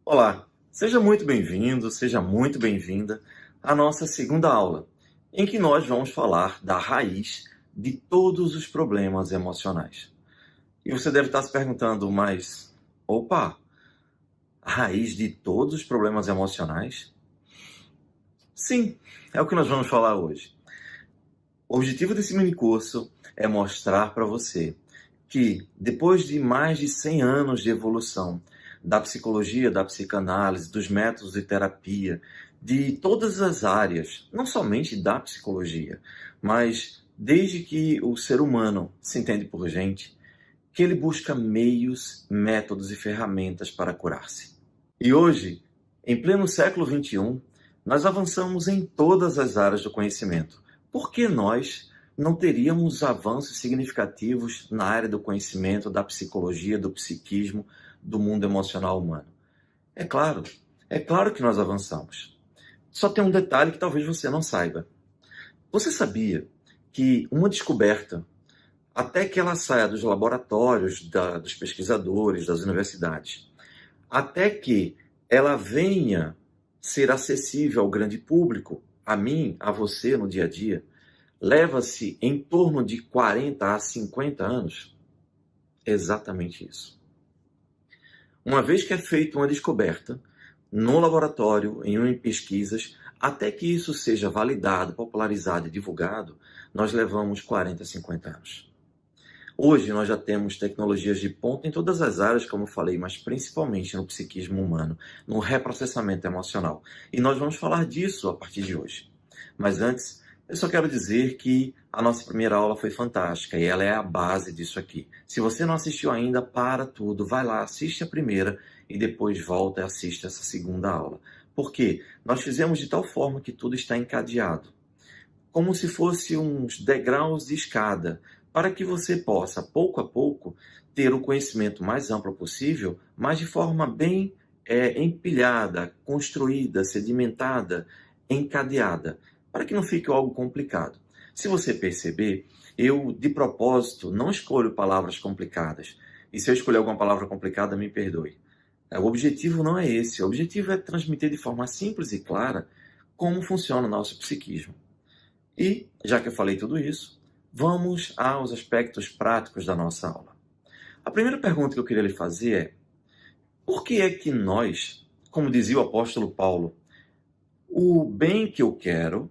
Olá, seja muito bem-vindo, seja muito bem-vinda à nossa segunda aula, em que nós vamos falar da raiz de todos os problemas emocionais. E você deve estar se perguntando, mas, opa, a raiz de todos os problemas emocionais? Sim, é o que nós vamos falar hoje. O objetivo desse minicurso é mostrar para você que, depois de mais de 100 anos de evolução da psicologia, da psicanálise, dos métodos de terapia, de todas as áreas, não somente da psicologia, mas desde que o ser humano se entende por gente, que ele busca meios, métodos e ferramentas para curar-se. E hoje, em pleno século XXI, nós avançamos em todas as áreas do conhecimento. Por que nós não teríamos avanços significativos na área do conhecimento, da psicologia, do psiquismo, do mundo emocional humano? É claro que nós avançamos. Só tem um detalhe que talvez você não saiba. Você sabia que uma descoberta, até que ela saia dos laboratórios, dos pesquisadores, das universidades, até que ela venha ser acessível ao grande público, a mim, a você no dia a dia, leva-se em torno de 40 a 50 anos? Exatamente isso. Uma vez que é feita uma descoberta, no laboratório, em pesquisas, até que isso seja validado, popularizado e divulgado, nós levamos 40 a 50 anos. Hoje nós já temos tecnologias de ponta em todas as áreas, como eu falei, mas principalmente no psiquismo humano, no reprocessamento emocional. E nós vamos falar disso a partir de hoje. Mas antes, eu só quero dizer que a nossa primeira aula foi fantástica e ela é a base disso aqui. Se você não assistiu ainda, para tudo, vai lá, assiste a primeira e depois volta e assiste essa segunda aula. Por quê? Nós fizemos de tal forma que tudo está encadeado, como se fosse uns degraus de escada, para que você possa, pouco a pouco, ter o conhecimento mais amplo possível, mas de forma bem empilhada, construída, sedimentada, encadeada, para que não fique algo complicado. Se você perceber, eu, de propósito, não escolho palavras complicadas. E se eu escolher alguma palavra complicada, me perdoe. O objetivo não é esse. O objetivo é transmitir de forma simples e clara como funciona o nosso psiquismo. E, já que eu falei tudo isso, vamos aos aspectos práticos da nossa aula. A primeira pergunta que eu queria lhe fazer é: por que é que nós, como dizia o apóstolo Paulo, o bem que eu quero,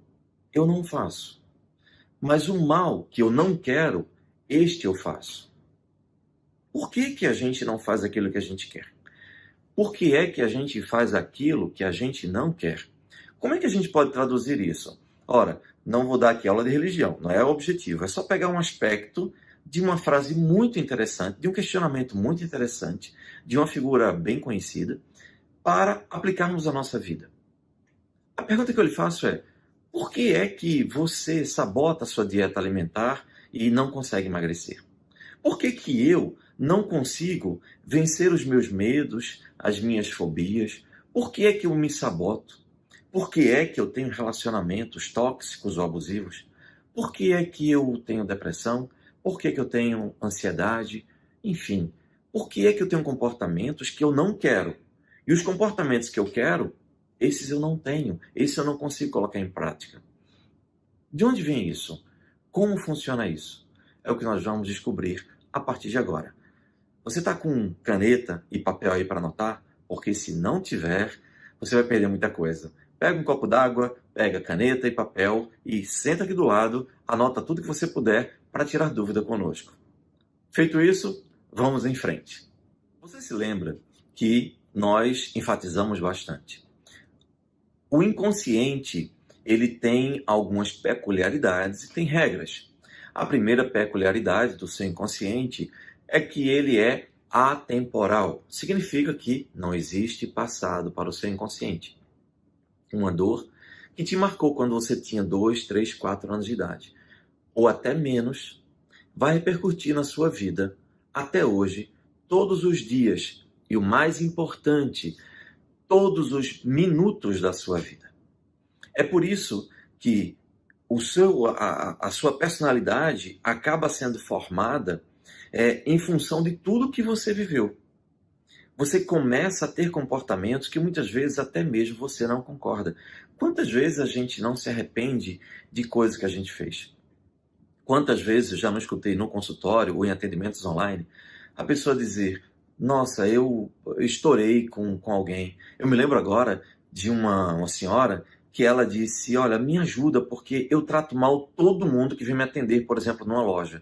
eu não faço, mas o mal que eu não quero, este eu faço? Por que que a gente não faz aquilo que a gente quer? Por que é que a gente faz aquilo que a gente não quer? Como é que a gente pode traduzir isso? Ora, não vou dar aqui aula de religião, não é o objetivo. É só pegar um aspecto de uma frase muito interessante, de um questionamento muito interessante, de uma figura bem conhecida, para aplicarmos à nossa vida. A pergunta que eu lhe faço é: por que é que você sabota a sua dieta alimentar e não consegue emagrecer? Por que que eu não consigo vencer os meus medos, as minhas fobias? Por que é que eu me saboto? Por que é que eu tenho relacionamentos tóxicos ou abusivos? Por que é que eu tenho depressão? Por que é que eu tenho ansiedade? Enfim, por que é que eu tenho comportamentos que eu não quero? E os comportamentos que eu quero, esses eu não tenho, esses eu não consigo colocar em prática. De onde vem isso? Como funciona isso? É o que nós vamos descobrir a partir de agora. Você está com caneta e papel aí para anotar? Porque se não tiver, você vai perder muita coisa. Pega um copo d'água, pega caneta e papel e senta aqui do lado, anota tudo que você puder para tirar dúvida conosco. Feito isso, vamos em frente. Você se lembra que nós enfatizamos bastante. O inconsciente, ele tem algumas peculiaridades e tem regras. A primeira peculiaridade do seu inconsciente é que ele é atemporal. Significa que não existe passado para o seu inconsciente. Uma dor que te marcou quando você tinha 2, 3, 4 anos de idade, ou até menos, vai repercutir na sua vida até hoje, todos os dias, e o mais importante, todos os minutos da sua vida. É por isso que a sua personalidade acaba sendo formada em função de tudo que você viveu. Você começa a ter comportamentos que muitas vezes até mesmo você não concorda. Quantas vezes a gente não se arrepende de coisas que a gente fez? Quantas vezes eu já não escutei no consultório ou em atendimentos online a pessoa dizer: Nossa, eu estourei com alguém. Eu me lembro agora de uma senhora que ela disse: Olha, me ajuda porque eu trato mal todo mundo que vem me atender, por exemplo, numa loja.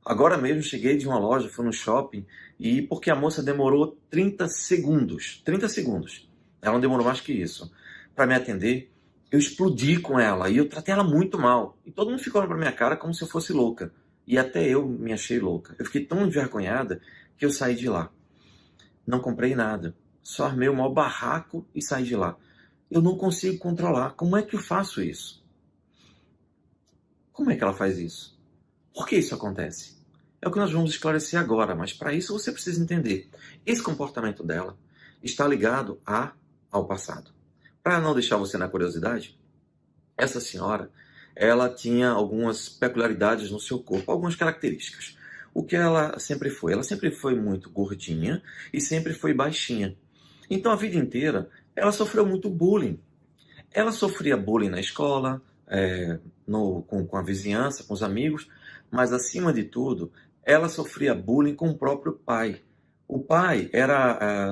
Agora mesmo cheguei de uma loja, fui no shopping, e porque a moça demorou 30 segundos, 30 segundos, ela não demorou mais que isso, para me atender, eu explodi com ela, e eu tratei ela muito mal. E todo mundo ficou olhando pra minha cara como se eu fosse louca. E até eu me achei louca. Eu fiquei tão envergonhada que eu saí de lá. Não comprei nada. Só armei o maior barraco e saí de lá. Eu não consigo controlar. Como é que eu faço isso? Como é que ela faz isso? Por que isso acontece? É o que nós vamos esclarecer agora, mas para isso você precisa entender. Esse comportamento dela está ligado ao passado. Para não deixar você na curiosidade, essa senhora, ela tinha algumas peculiaridades no seu corpo, algumas características. O que ela sempre foi? Ela sempre foi muito gordinha e sempre foi baixinha. Então a vida inteira ela sofreu muito bullying. Ela sofria bullying na escola, com a vizinhança, com os amigos, mas acima de tudo, ela sofria bullying com o próprio pai. O pai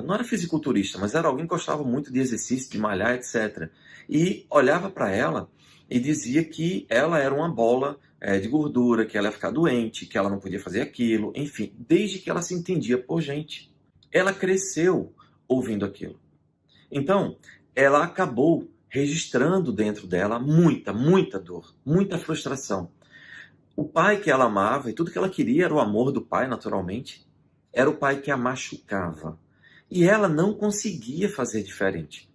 não era fisiculturista, mas era alguém que gostava muito de exercício, de malhar, etc. E olhava para ela e dizia que ela era uma bola de gordura, que ela ia ficar doente, que ela não podia fazer aquilo, enfim, desde que ela se entendia por gente. Ela cresceu ouvindo aquilo. Então, ela acabou registrando dentro dela muita dor, muita frustração. O pai que ela amava e tudo que ela queria era o amor do pai, naturalmente. Era o pai que a machucava. E ela não conseguia fazer diferente.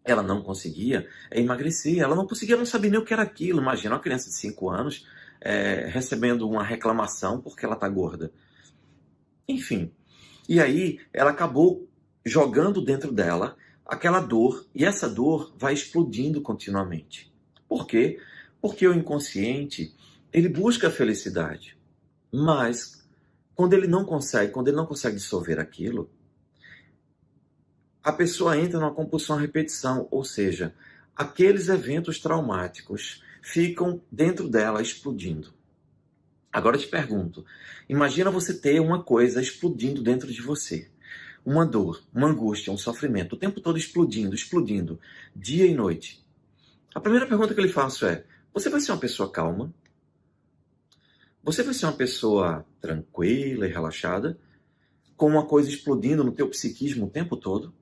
Ela não conseguia emagrecer, ela não conseguia, não sabia nem o que era aquilo. Imagina uma criança de 5 anos recebendo uma reclamação porque ela está gorda. Enfim, e aí ela acabou jogando dentro dela aquela dor, e essa dor vai explodindo continuamente. Por quê? Porque o inconsciente, ele busca a felicidade, mas quando ele não consegue dissolver aquilo, a pessoa entra numa compulsão à repetição, ou seja, aqueles eventos traumáticos ficam dentro dela explodindo. Agora eu te pergunto, imagina você ter uma coisa explodindo dentro de você. Uma dor, uma angústia, um sofrimento, o tempo todo explodindo, dia e noite. A primeira pergunta que eu lhe faço é, você vai ser uma pessoa calma? Você vai ser uma pessoa tranquila e relaxada? Com uma coisa explodindo no teu psiquismo o tempo todo?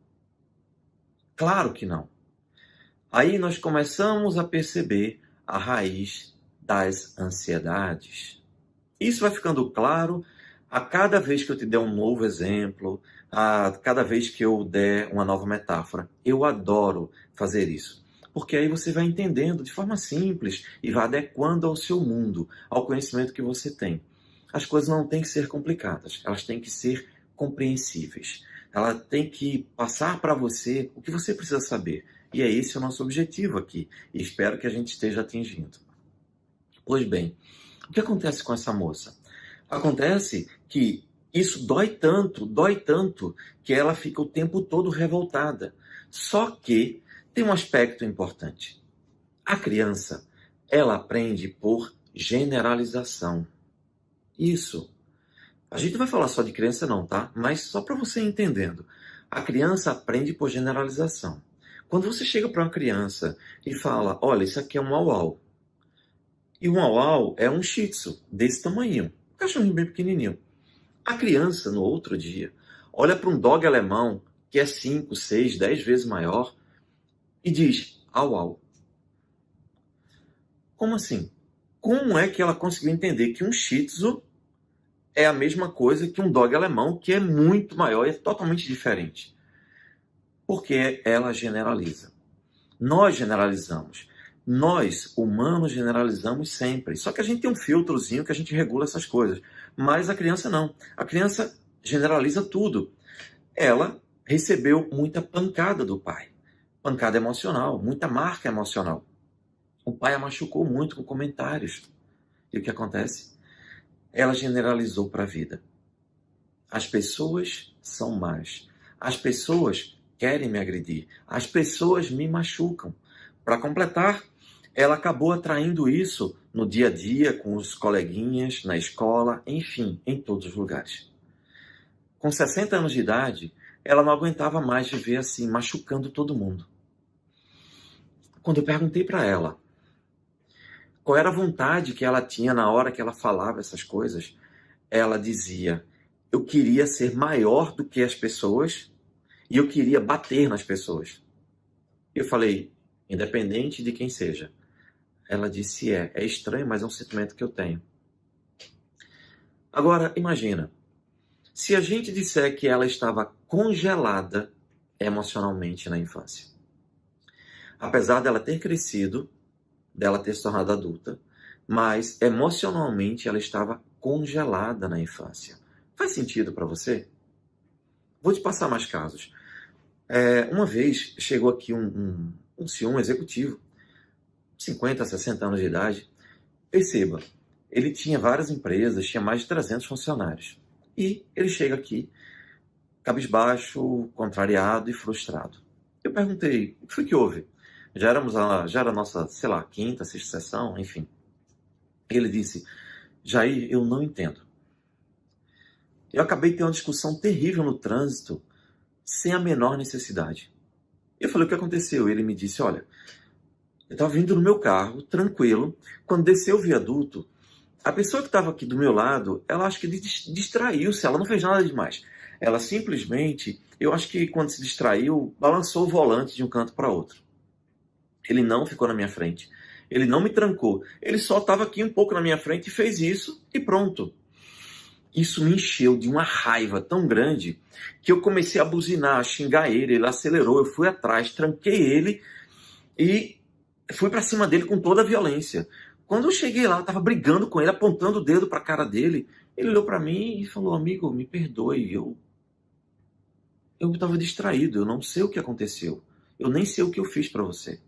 Claro que não. Aí nós começamos a perceber a raiz das ansiedades. Isso vai ficando claro a cada vez que eu te der um novo exemplo, a cada vez que eu der uma nova metáfora. Eu adoro fazer isso, porque aí você vai entendendo de forma simples e vai adequando ao seu mundo, ao conhecimento que você tem. As coisas não têm que ser complicadas, elas têm que ser compreensíveis. Ela tem que passar para você o que você precisa saber. E é esse o nosso objetivo aqui, e espero que a gente esteja atingindo. Pois bem, o que acontece com essa moça? Acontece que isso dói tanto, que ela fica o tempo todo revoltada. Só que tem um aspecto importante. A criança, ela aprende por generalização. Isso. A gente não vai falar só de criança não, tá? Mas só para você ir entendendo. A criança aprende por generalização. Quando você chega para uma criança e fala, olha, isso aqui é um uau-uau. E um uau-uau é um shih tzu, desse tamanho. Um cachorrinho bem pequenininho. A criança, no outro dia, olha para um dog alemão que é 5, 6, 10 vezes maior e diz, au-au. Como assim? Como é que ela conseguiu entender que um shih tzu é a mesma coisa que um dog alemão, que é muito maior e é totalmente diferente? Porque ela generaliza. Nós generalizamos. Nós, humanos, generalizamos sempre. Só que a gente tem um filtrozinho que a gente regula essas coisas. Mas a criança não. A criança generaliza tudo. Ela recebeu muita pancada do pai. Pancada emocional, muita marca emocional. O pai a machucou muito com comentários. E o que acontece? Ela generalizou para a vida. As pessoas são más. As pessoas querem me agredir, as pessoas me machucam. Para completar, ela acabou atraindo isso no dia a dia, com os coleguinhas, na escola, enfim, em todos os lugares. Com 60 anos de idade, ela não aguentava mais viver assim, machucando todo mundo. Quando eu perguntei para ela qual era a vontade que ela tinha na hora que ela falava essas coisas, ela dizia: eu queria ser maior do que as pessoas e eu queria bater nas pessoas. Eu falei: independente de quem seja. Ela disse: é estranho, mas é um sentimento que eu tenho. Agora, imagina, se a gente disser que ela estava congelada emocionalmente na infância. Apesar dela ter crescido, dela ter se tornado adulta, mas emocionalmente ela estava congelada na infância. Faz sentido para você? Vou te passar mais casos. Uma vez chegou aqui um senhor, um executivo, 50, 60 anos de idade. Perceba, ele tinha várias empresas, tinha mais de 300 funcionários. E ele chega aqui, cabisbaixo, contrariado e frustrado. Eu perguntei: o que foi que houve? Já era a nossa, sei lá, quinta, sexta sessão, enfim. Ele disse: Jair, eu não entendo. Eu acabei de ter uma discussão terrível no trânsito, sem a menor necessidade. Eu falei: o que aconteceu? Ele me disse: olha, eu estava vindo no meu carro, tranquilo, quando desceu o viaduto, a pessoa que estava aqui do meu lado, ela acho que distraiu-se, ela não fez nada demais. Ela simplesmente, eu acho que quando se distraiu, balançou o volante de um canto para outro. Ele não ficou na minha frente. Ele não me trancou. Ele só estava aqui um pouco na minha frente e fez isso e pronto. Isso me encheu de uma raiva tão grande que eu comecei a buzinar, a xingar ele. Ele acelerou, eu fui atrás, tranquei ele e fui para cima dele com toda a violência. Quando eu cheguei lá, eu estava brigando com ele, apontando o dedo para a cara dele. Ele olhou para mim e falou: amigo, me perdoe, eu estava distraído, eu não sei o que aconteceu. Eu nem sei o que eu fiz para você.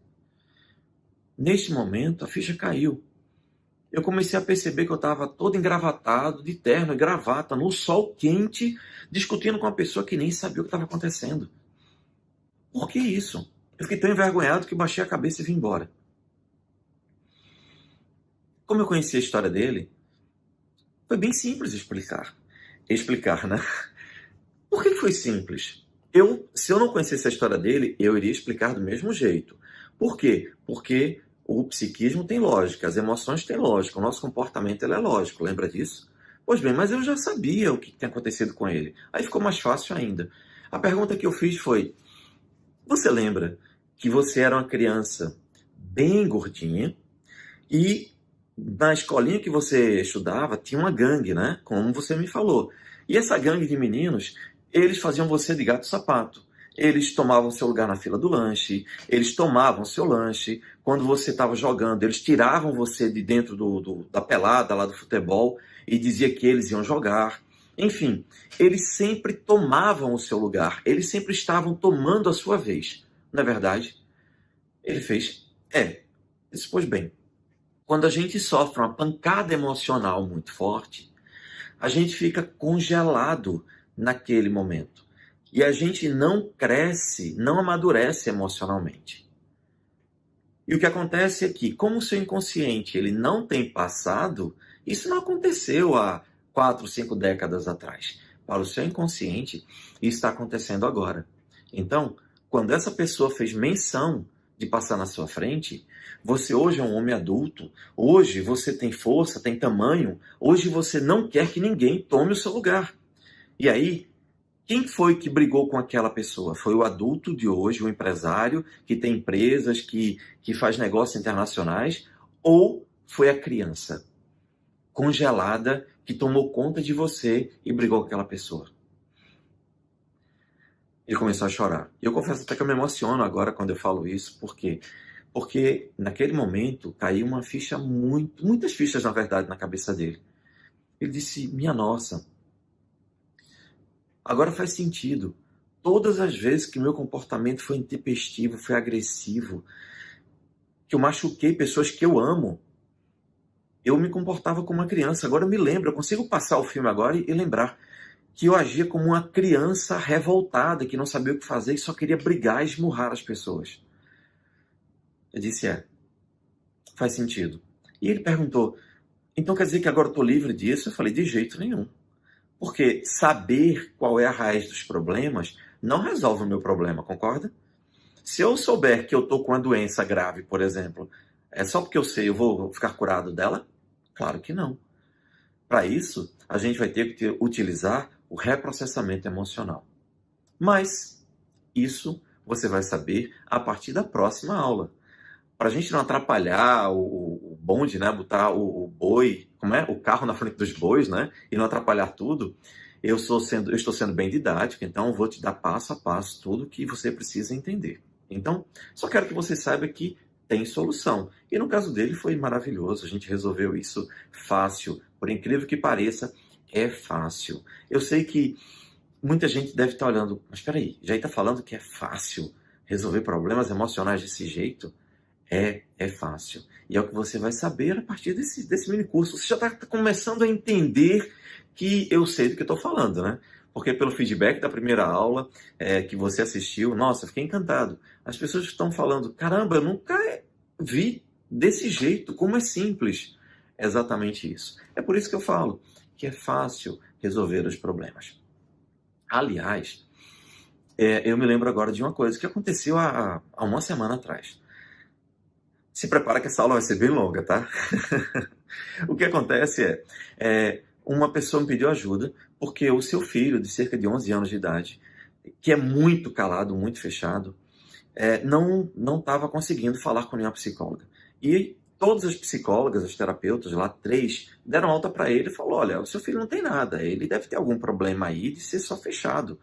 Neste momento, a ficha caiu. Eu comecei a perceber que eu estava todo engravatado, de terno e gravata, no sol quente, discutindo com uma pessoa que nem sabia o que estava acontecendo. Por que isso? Eu fiquei tão envergonhado que baixei a cabeça e vim embora. Como eu conheci a história dele, foi bem simples explicar. Explicar, né? Por que foi simples? Se eu não conhecesse a história dele, eu iria explicar do mesmo jeito. Por quê? Porque o psiquismo tem lógica, as emoções têm lógica, o nosso comportamento ele é lógico, lembra disso? Pois bem, mas eu já sabia o que tinha acontecido com ele. Aí ficou mais fácil ainda. A pergunta que eu fiz foi: você lembra que você era uma criança bem gordinha e na escolinha que você estudava tinha uma gangue, né? Como você me falou. E essa gangue de meninos, eles faziam você de gato-sapato. Eles tomavam seu lugar na fila do lanche, eles tomavam seu lanche. Quando você estava jogando, eles tiravam você de dentro da pelada lá do futebol e dizia que eles iam jogar. Enfim, eles sempre tomavam o seu lugar, eles sempre estavam tomando a sua vez. Não é verdade? Ele fez: Ele disse: pois bem, quando a gente sofre uma pancada emocional muito forte, a gente fica congelado naquele momento. E a gente não cresce, não amadurece emocionalmente. E o que acontece é que, como o seu inconsciente ele não tem passado, isso não aconteceu há 4, 5 décadas atrás. Para o seu inconsciente, isso está acontecendo agora. Então, quando essa pessoa fez menção de passar na sua frente, você hoje é um homem adulto, hoje você tem força, tem tamanho, hoje você não quer que ninguém tome o seu lugar. E aí, quem foi que brigou com aquela pessoa? Foi o adulto de hoje, o empresário que tem empresas, que faz negócios internacionais? Ou foi a criança congelada que tomou conta de você e brigou com aquela pessoa? Ele começou a chorar. Eu confesso até que eu me emociono agora quando eu falo isso. Por quê? Porque naquele momento caiu uma ficha muitas fichas na verdade na cabeça dele. Ele disse: minha nossa, agora faz sentido. Todas as vezes que meu comportamento foi intempestivo, foi agressivo, que eu machuquei pessoas que eu amo, eu me comportava como uma criança. Agora eu me lembro, eu consigo passar o filme agora e lembrar. que eu agia como uma criança revoltada, que não sabia o que fazer e só queria brigar e esmurrar as pessoas. Eu disse, faz sentido. E ele perguntou, então quer dizer que agora eu estou livre disso? Eu falei, de jeito nenhum. Porque saber qual é a raiz dos problemas não resolve o meu problema, concorda? Se eu souber que eu estou com uma doença grave, por exemplo, é só porque eu sei, eu vou ficar curado dela? Claro que não. Para isso, a gente vai ter que utilizar o reprocessamento emocional. Mas isso você vai saber a partir da próxima aula. Para a gente não atrapalhar o bonde, né? Botar o boi, como é? O carro na frente dos bois, né? E não atrapalhar tudo. Eu estou sendo bem didático, então vou te dar passo a passo tudo que você precisa entender. Então, só quero que você saiba que tem solução. E no caso dele foi maravilhoso, a gente resolveu isso fácil. Por incrível que pareça, é fácil. Eu sei que muita gente deve estar olhando, mas espera aí, já está falando que é fácil resolver problemas emocionais desse jeito? É fácil. E é o que você vai saber a partir desse mini curso. Você já está começando a entender que eu sei do que eu estou falando, né? Porque pelo feedback da primeira aula que você assistiu, nossa, fiquei encantado. As pessoas estão falando, caramba, eu nunca vi desse jeito, como é simples. É exatamente isso. É por isso que eu falo que é fácil resolver os problemas. Aliás, eu me lembro agora de uma coisa que aconteceu há uma semana atrás. Se prepara que essa aula vai ser bem longa, tá? O que acontece uma pessoa me pediu ajuda porque o seu filho, de cerca de 11 anos de idade, que é muito calado, muito fechado, não estava conseguindo falar com nenhuma psicóloga. E todas as psicólogas, as terapeutas, lá 3, deram alta para ele e falou, olha, o seu filho não tem nada, ele deve ter algum problema aí de ser só fechado.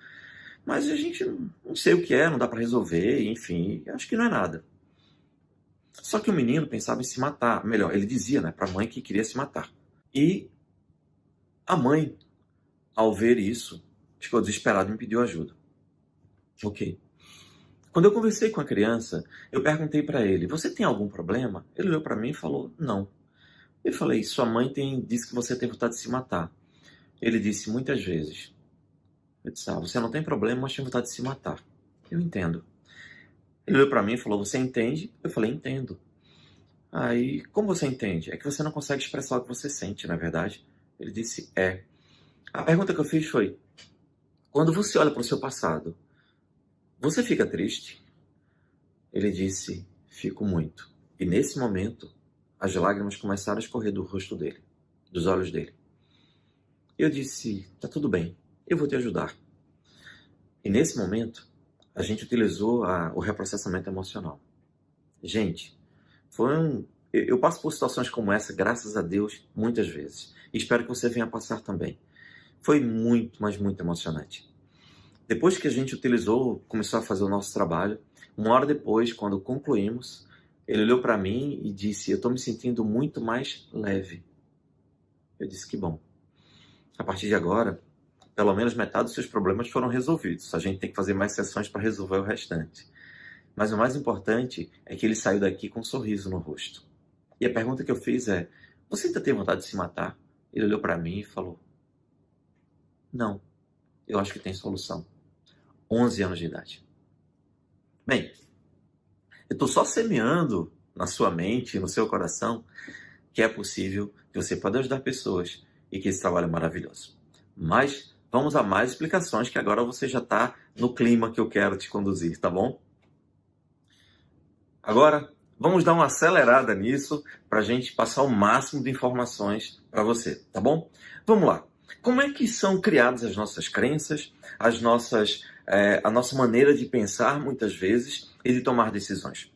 Mas a gente não sei o que é, não dá para resolver, enfim, acho que não é nada. Só que o menino pensava em se matar. Melhor, ele dizia, né, para a mãe que queria se matar. E a mãe, ao ver isso, ficou desesperada e me pediu ajuda. Ok. Quando eu conversei com a criança, eu perguntei para ele, você tem algum problema? Ele olhou para mim e falou, não. Eu falei, sua mãe disse que você tem vontade de se matar. Ele disse, muitas vezes. Eu disse, você não tem problema, mas tem vontade de se matar. Eu entendo. Ele olhou para mim e falou, você entende? Eu falei, entendo. Aí, como você entende? É que você não consegue expressar o que você sente, não é verdade? Ele disse, A pergunta que eu fiz foi, quando você olha para o seu passado, você fica triste? Ele disse, fico muito. E nesse momento, as lágrimas começaram a escorrer do rosto dele, dos olhos dele. Eu disse, tá tudo bem, eu vou te ajudar. E nesse momento, a gente utilizou o reprocessamento emocional. Gente, eu passo por situações como essa, graças a Deus, muitas vezes. E espero que você venha passar também. Foi muito, mas muito emocionante. Depois que a gente começou a fazer o nosso trabalho, uma hora depois, quando concluímos, ele olhou para mim e disse, eu estou me sentindo muito mais leve. Eu disse, que bom. A partir de agora, pelo menos metade dos seus problemas foram resolvidos. A gente tem que fazer mais sessões para resolver o restante. Mas o mais importante é que ele saiu daqui com um sorriso no rosto. E a pergunta que eu fiz é, você ainda tem vontade de se matar? Ele olhou para mim e falou, não, eu acho que tem solução. 11 anos de idade. Bem, eu estou só semeando na sua mente, no seu coração, que é possível, que você pode ajudar pessoas e que esse trabalho é maravilhoso. Mas vamos a mais explicações, que agora você já está no clima que eu quero te conduzir, tá bom? Agora, vamos dar uma acelerada nisso para a gente passar o máximo de informações para você, tá bom? Vamos lá. Como é que são criadas as nossas crenças, a nossa maneira de pensar, muitas vezes, e de tomar decisões?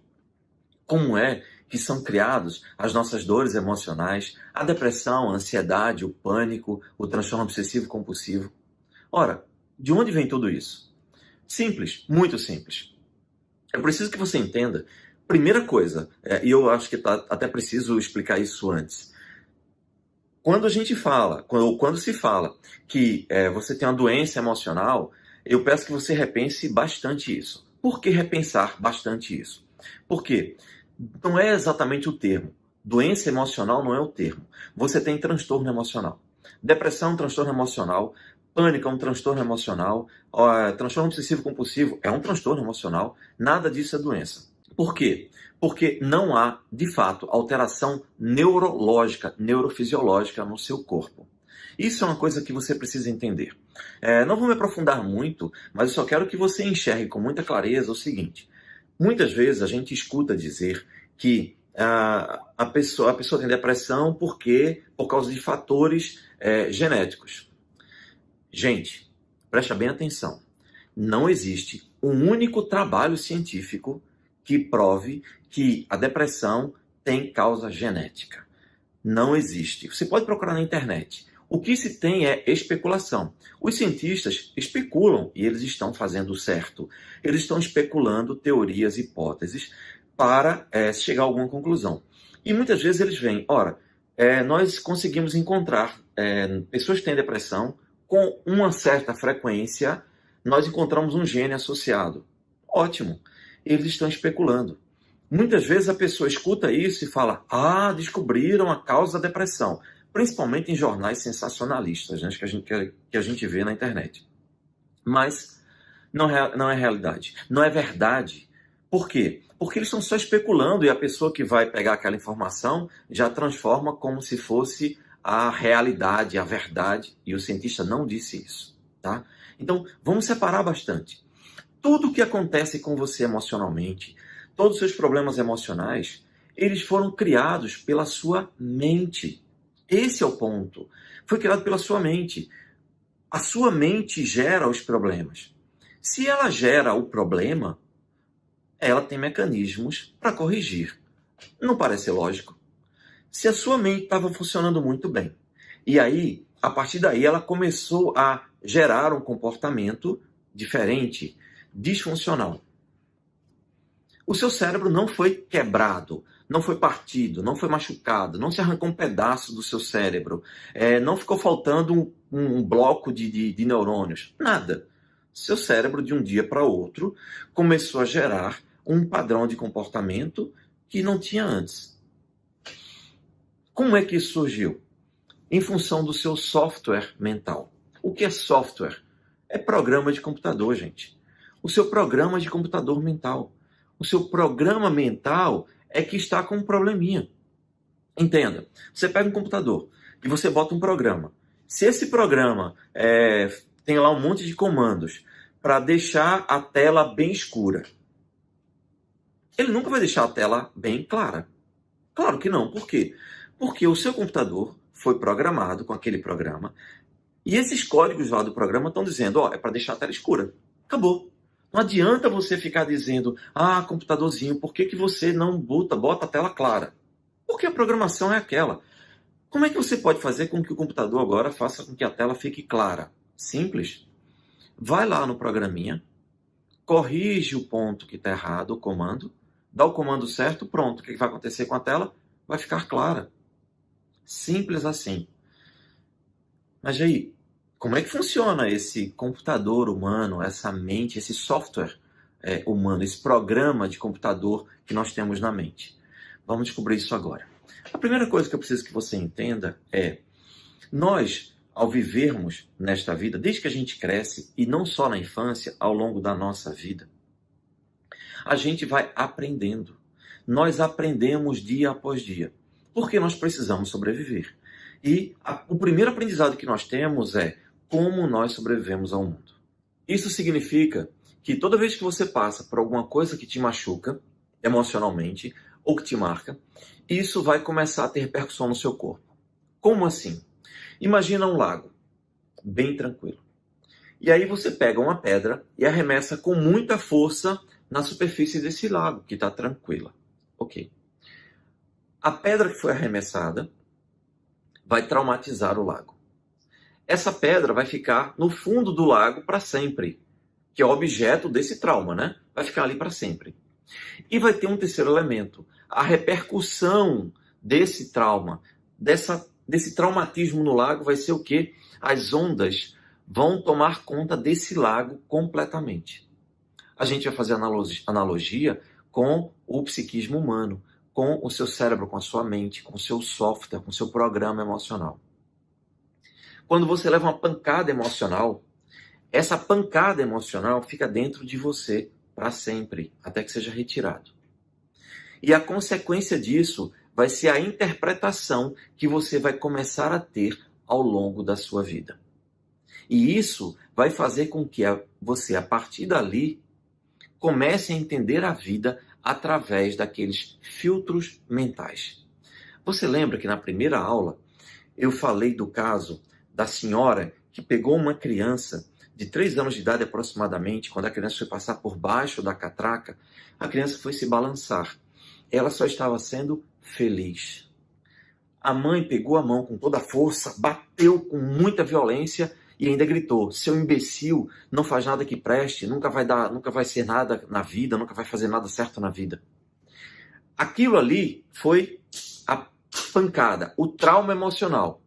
Como é que são criados as nossas dores emocionais, a depressão, a ansiedade, o pânico, o transtorno obsessivo-compulsivo? Ora, de onde vem tudo isso? Simples, muito simples. É preciso que você entenda. Primeira coisa, e eu acho que até preciso explicar isso antes. Quando a gente fala, quando se fala que você tem uma doença emocional, eu peço que você repense bastante isso. Por que repensar bastante isso? Porque não é exatamente o termo. Doença emocional não é o termo. Você tem transtorno emocional. Depressão, transtorno emocional, Pânico é um transtorno emocional. Transtorno obsessivo compulsivo é um transtorno emocional. Nada disso é doença. Por quê? Porque não há, de fato, alteração neurológica, neurofisiológica no seu corpo. Isso é uma coisa que você precisa entender. Não vou me aprofundar muito, mas eu só quero que você enxergue com muita clareza o seguinte. Muitas vezes a gente escuta dizer que a pessoa tem depressão por causa de fatores genéticos. Gente, presta bem atenção. Não existe um único trabalho científico que prove que a depressão tem causa genética. Não existe. Você pode procurar na internet. O que se tem é especulação. Os cientistas especulam e eles estão fazendo certo. Eles estão especulando teorias, hipóteses para chegar a alguma conclusão. E muitas vezes eles veem, nós conseguimos encontrar pessoas que têm depressão com uma certa frequência, nós encontramos um gene associado. Ótimo. Eles estão especulando. Muitas vezes a pessoa escuta isso e fala, descobriram a causa da depressão. Principalmente em jornais sensacionalistas, né, que a gente vê na internet. Mas não é realidade. Não é verdade. Por quê? Porque eles estão só especulando e a pessoa que vai pegar aquela informação já transforma como se fosse a realidade, a verdade. E o cientista não disse isso. Tá? Então, vamos separar bastante. Tudo o que acontece com você emocionalmente, todos os seus problemas emocionais, eles foram criados pela sua mente. Esse é o ponto. Foi criado pela sua mente. A sua mente gera os problemas. Se ela gera o problema, ela tem mecanismos para corrigir. Não parece lógico? Se a sua mente estava funcionando muito bem, e aí, a partir daí, ela começou a gerar um comportamento diferente, disfuncional. O seu cérebro não foi quebrado, não foi partido, não foi machucado, não se arrancou um pedaço do seu cérebro, não ficou faltando um bloco de neurônios, nada. Seu cérebro, de um dia para outro, começou a gerar um padrão de comportamento que não tinha antes. Como é que isso surgiu? Em função do seu software mental. O que é software? É programa de computador, gente. O seu programa de computador mental. O seu programa mental é que está com um probleminha. Entenda, você pega um computador e você bota um programa. Se esse programa tem lá um monte de comandos para deixar a tela bem escura, ele nunca vai deixar a tela bem clara. Claro que não. Por quê? Porque o seu computador foi programado com aquele programa e esses códigos lá do programa estão dizendo, é para deixar a tela escura. Acabou. Não adianta você ficar dizendo, computadorzinho, por que você não bota a tela clara? Porque a programação é aquela. Como é que você pode fazer com que o computador agora faça com que a tela fique clara? Simples. Vai lá no programinha, corrige o ponto que está errado, o comando, dá o comando certo, pronto. O que vai acontecer com a tela? Vai ficar clara. Simples assim. Mas aí, como é que funciona esse computador humano, essa mente, esse software humano, esse programa de computador que nós temos na mente? Vamos descobrir isso agora. A primeira coisa que eu preciso que você entenda é, nós, ao vivermos nesta vida, desde que a gente cresce, e não só na infância, ao longo da nossa vida, a gente vai aprendendo. Nós aprendemos dia após dia, porque nós precisamos sobreviver. E o primeiro aprendizado que nós temos é como nós sobrevivemos ao mundo. Isso significa que toda vez que você passa por alguma coisa que te machuca emocionalmente ou que te marca, isso vai começar a ter repercussão no seu corpo. Como assim? Imagina um lago, bem tranquilo. E aí você pega uma pedra e arremessa com muita força na superfície desse lago, que está tranquila. Ok. A pedra que foi arremessada vai traumatizar o lago. Essa pedra vai ficar no fundo do lago para sempre, que é o objeto desse trauma, né? Vai ficar ali para sempre. E vai ter um terceiro elemento. A repercussão desse trauma, desse traumatismo no lago vai ser o quê? As ondas vão tomar conta desse lago completamente. A gente vai fazer analogia com o psiquismo humano, com o seu cérebro, com a sua mente, com o seu software, com o seu programa emocional. quando você leva uma pancada emocional, essa pancada emocional fica dentro de você para sempre, até que seja retirado. E a consequência disso vai ser a interpretação que você vai começar a ter ao longo da sua vida. E isso vai fazer com que você, a partir dali, comece a entender a vida através daqueles filtros mentais. Você lembra que na primeira aula eu falei do caso da senhora que pegou uma criança de 3 anos de idade aproximadamente, quando a criança foi passar por baixo da catraca, a criança foi se balançar. Ela só estava sendo feliz. A mãe pegou a mão com toda a força, bateu com muita violência e ainda gritou: seu imbecil, não faz nada que preste, nunca vai ser nada na vida, nunca vai fazer nada certo na vida. Aquilo ali foi a pancada, o trauma emocional.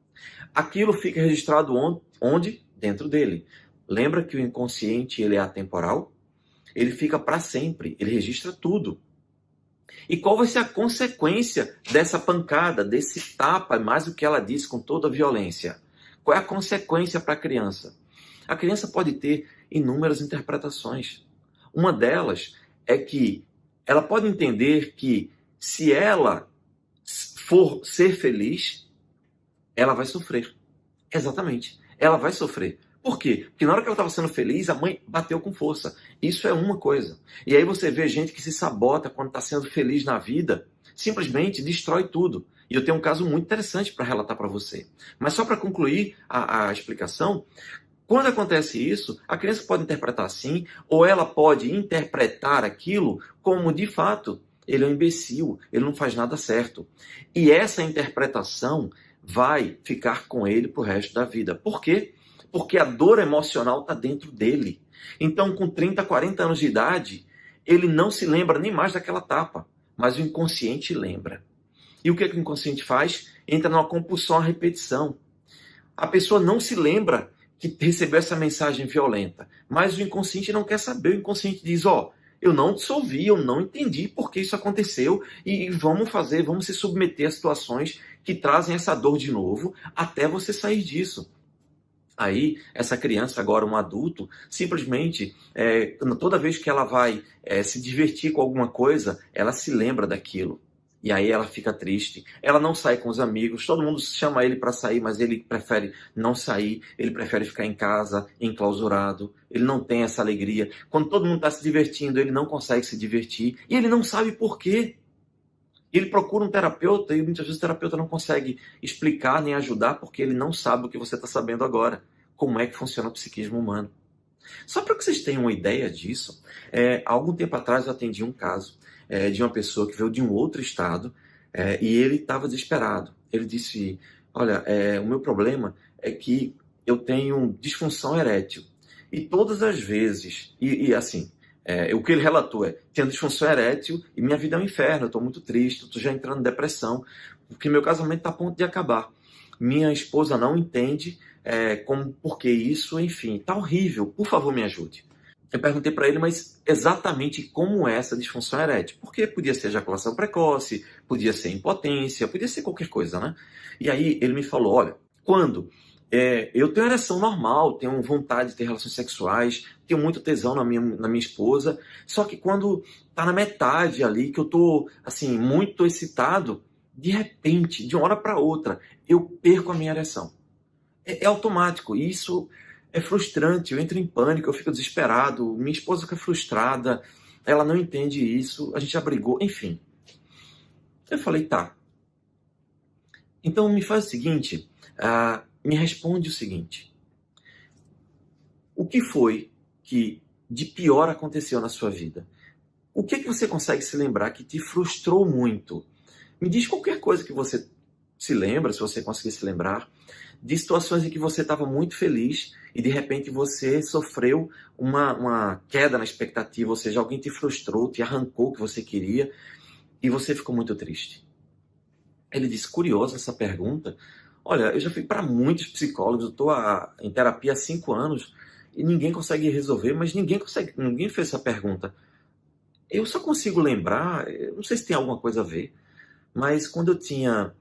Aquilo fica registrado onde? Dentro dele. Lembra que o inconsciente ele é atemporal? Ele fica para sempre, ele registra tudo. E qual vai ser a consequência dessa pancada, desse tapa, mais o que ela disse com toda a violência? Qual é a consequência para a criança? A criança pode ter inúmeras interpretações. Uma delas é que ela pode entender que se ela for ser feliz, ela vai sofrer. Exatamente. Ela vai sofrer. Por quê? Porque na hora que ela estava sendo feliz, a mãe bateu com força. Isso é uma coisa. E aí você vê gente que se sabota quando está sendo feliz na vida, simplesmente destrói tudo. E eu tenho um caso muito interessante para relatar para você. Mas só para concluir a explicação, quando acontece isso, a criança pode interpretar assim, ou ela pode interpretar aquilo como, de fato, ele é um imbecil, ele não faz nada certo. E essa interpretação vai ficar com ele pro resto da vida. Por quê? Porque a dor emocional está dentro dele. Então, com 30, 40 anos de idade, ele não se lembra nem mais daquela tapa, mas o inconsciente lembra. E o que o inconsciente faz? Entra numa compulsão à repetição. A pessoa não se lembra que recebeu essa mensagem violenta, mas o inconsciente não quer saber. O inconsciente diz: eu não dissolvi, eu não entendi por que isso aconteceu e vamos se submeter a situações que trazem essa dor de novo até você sair disso. Aí, essa criança, agora um adulto, simplesmente, toda vez que ela vai se divertir com alguma coisa, ela se lembra daquilo. E aí ela fica triste. Ela não sai com os amigos. Todo mundo chama ele para sair, mas ele prefere não sair. Ele prefere ficar em casa, enclausurado. Ele não tem essa alegria. Quando todo mundo está se divertindo, ele não consegue se divertir. E ele não sabe por quê. Ele procura um terapeuta e muitas vezes o terapeuta não consegue explicar nem ajudar porque ele não sabe o que você está sabendo agora. Como é que funciona o psiquismo humano. Só para que vocês tenham uma ideia disso, há algum tempo atrás eu atendi um caso de uma pessoa que veio de um outro estado e ele estava desesperado. Ele disse: olha, o meu problema é que eu tenho disfunção erétil. E todas as vezes, assim, o que ele relatou tenho disfunção erétil e minha vida é um inferno, eu estou muito triste, estou já entrando em depressão, porque meu casamento está a ponto de acabar. Minha esposa não entende por que isso, enfim, está horrível, por favor me ajude. Eu perguntei para ele, mas exatamente como é essa disfunção erétil? Porque podia ser ejaculação precoce, podia ser impotência, podia ser qualquer coisa, né? E aí ele me falou: olha, quando eu tenho ereção normal, tenho vontade de ter relações sexuais, tenho muito tesão na minha esposa, só que quando tá na metade ali, que eu tô, assim, muito excitado, de repente, de uma hora para outra, eu perco a minha ereção. É automático, e isso é frustrante, eu entro em pânico, eu fico desesperado, minha esposa fica frustrada, ela não entende isso, a gente já brigou, enfim. Eu falei: tá. Então me faz o seguinte, me responde o seguinte: o que foi que de pior aconteceu na sua vida? O que você consegue se lembrar que te frustrou muito? Me diz qualquer coisa que você se lembra, se você conseguir se lembrar, de situações em que você estava muito feliz e de repente você sofreu uma queda na expectativa, ou seja, alguém te frustrou, te arrancou o que você queria e você ficou muito triste. Ele disse: curiosa essa pergunta. Olha, eu já fui para muitos psicólogos, eu estou em terapia há 5 anos e ninguém consegue resolver, mas ninguém fez essa pergunta. Eu só consigo lembrar, não sei se tem alguma coisa a ver, mas quando eu tinha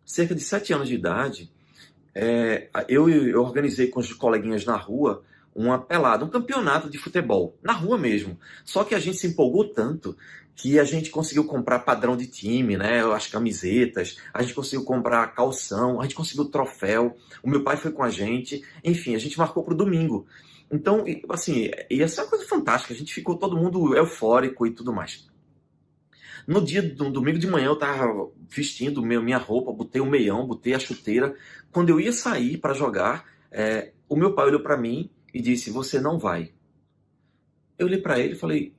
cerca de 7 anos de idade, Eu organizei com os coleguinhas na rua uma pelada, um campeonato de futebol, na rua mesmo. Só que a gente se empolgou tanto que a gente conseguiu comprar padrão de time, né? As camisetas, a gente conseguiu comprar calção, a gente conseguiu troféu, o meu pai foi com a gente, enfim, a gente marcou para o domingo. Então, assim, ia ser uma coisa fantástica, a gente ficou todo mundo eufórico e tudo mais. No dia do domingo de manhã eu tava vestindo minha roupa, botei o meião, botei a chuteira. Quando eu ia sair para jogar, o meu pai olhou para mim e disse: "Você não vai." Eu olhei para ele e falei: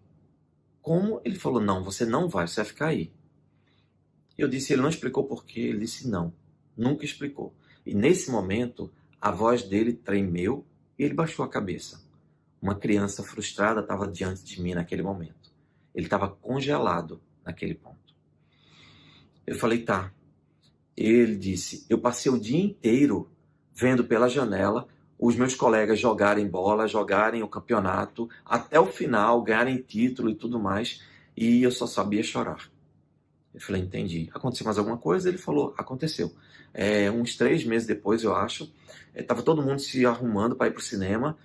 "Como?" Ele falou: "Não, você não vai, você vai ficar aí." Eu disse: "Ele não explicou por quê?" Ele disse: "Não, nunca explicou." E nesse momento, a voz dele tremeu e ele baixou a cabeça. Uma criança frustrada estava diante de mim naquele momento. Ele estava congelado naquele ponto. Eu falei: "Tá." Ele disse: "Eu passei o dia inteiro vendo pela janela os meus colegas jogarem bola, jogarem o campeonato, até o final, ganharem título e tudo mais, e eu só sabia chorar." Eu falei: "Entendi. Aconteceu mais alguma coisa?" Ele falou: "Aconteceu." Uns 3 meses depois, eu acho, estava todo mundo se arrumando para ir para o cinema,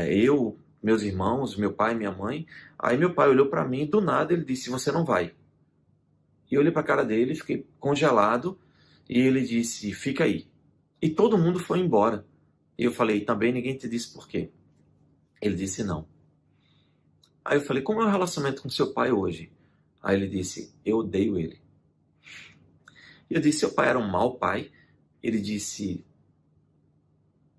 eu, meus irmãos, meu pai e minha mãe. Aí meu pai olhou para mim e do nada ele disse: "Você não vai." E eu olhei para a cara dele, fiquei congelado, e ele disse: "Fica aí." E todo mundo foi embora. E eu falei: "Também ninguém te disse por quê?" Ele disse: "Não." Aí eu falei: "Como é o relacionamento com seu pai hoje?" Aí ele disse: "Eu odeio ele." E eu disse: "Seu pai era um mau pai?" Ele disse: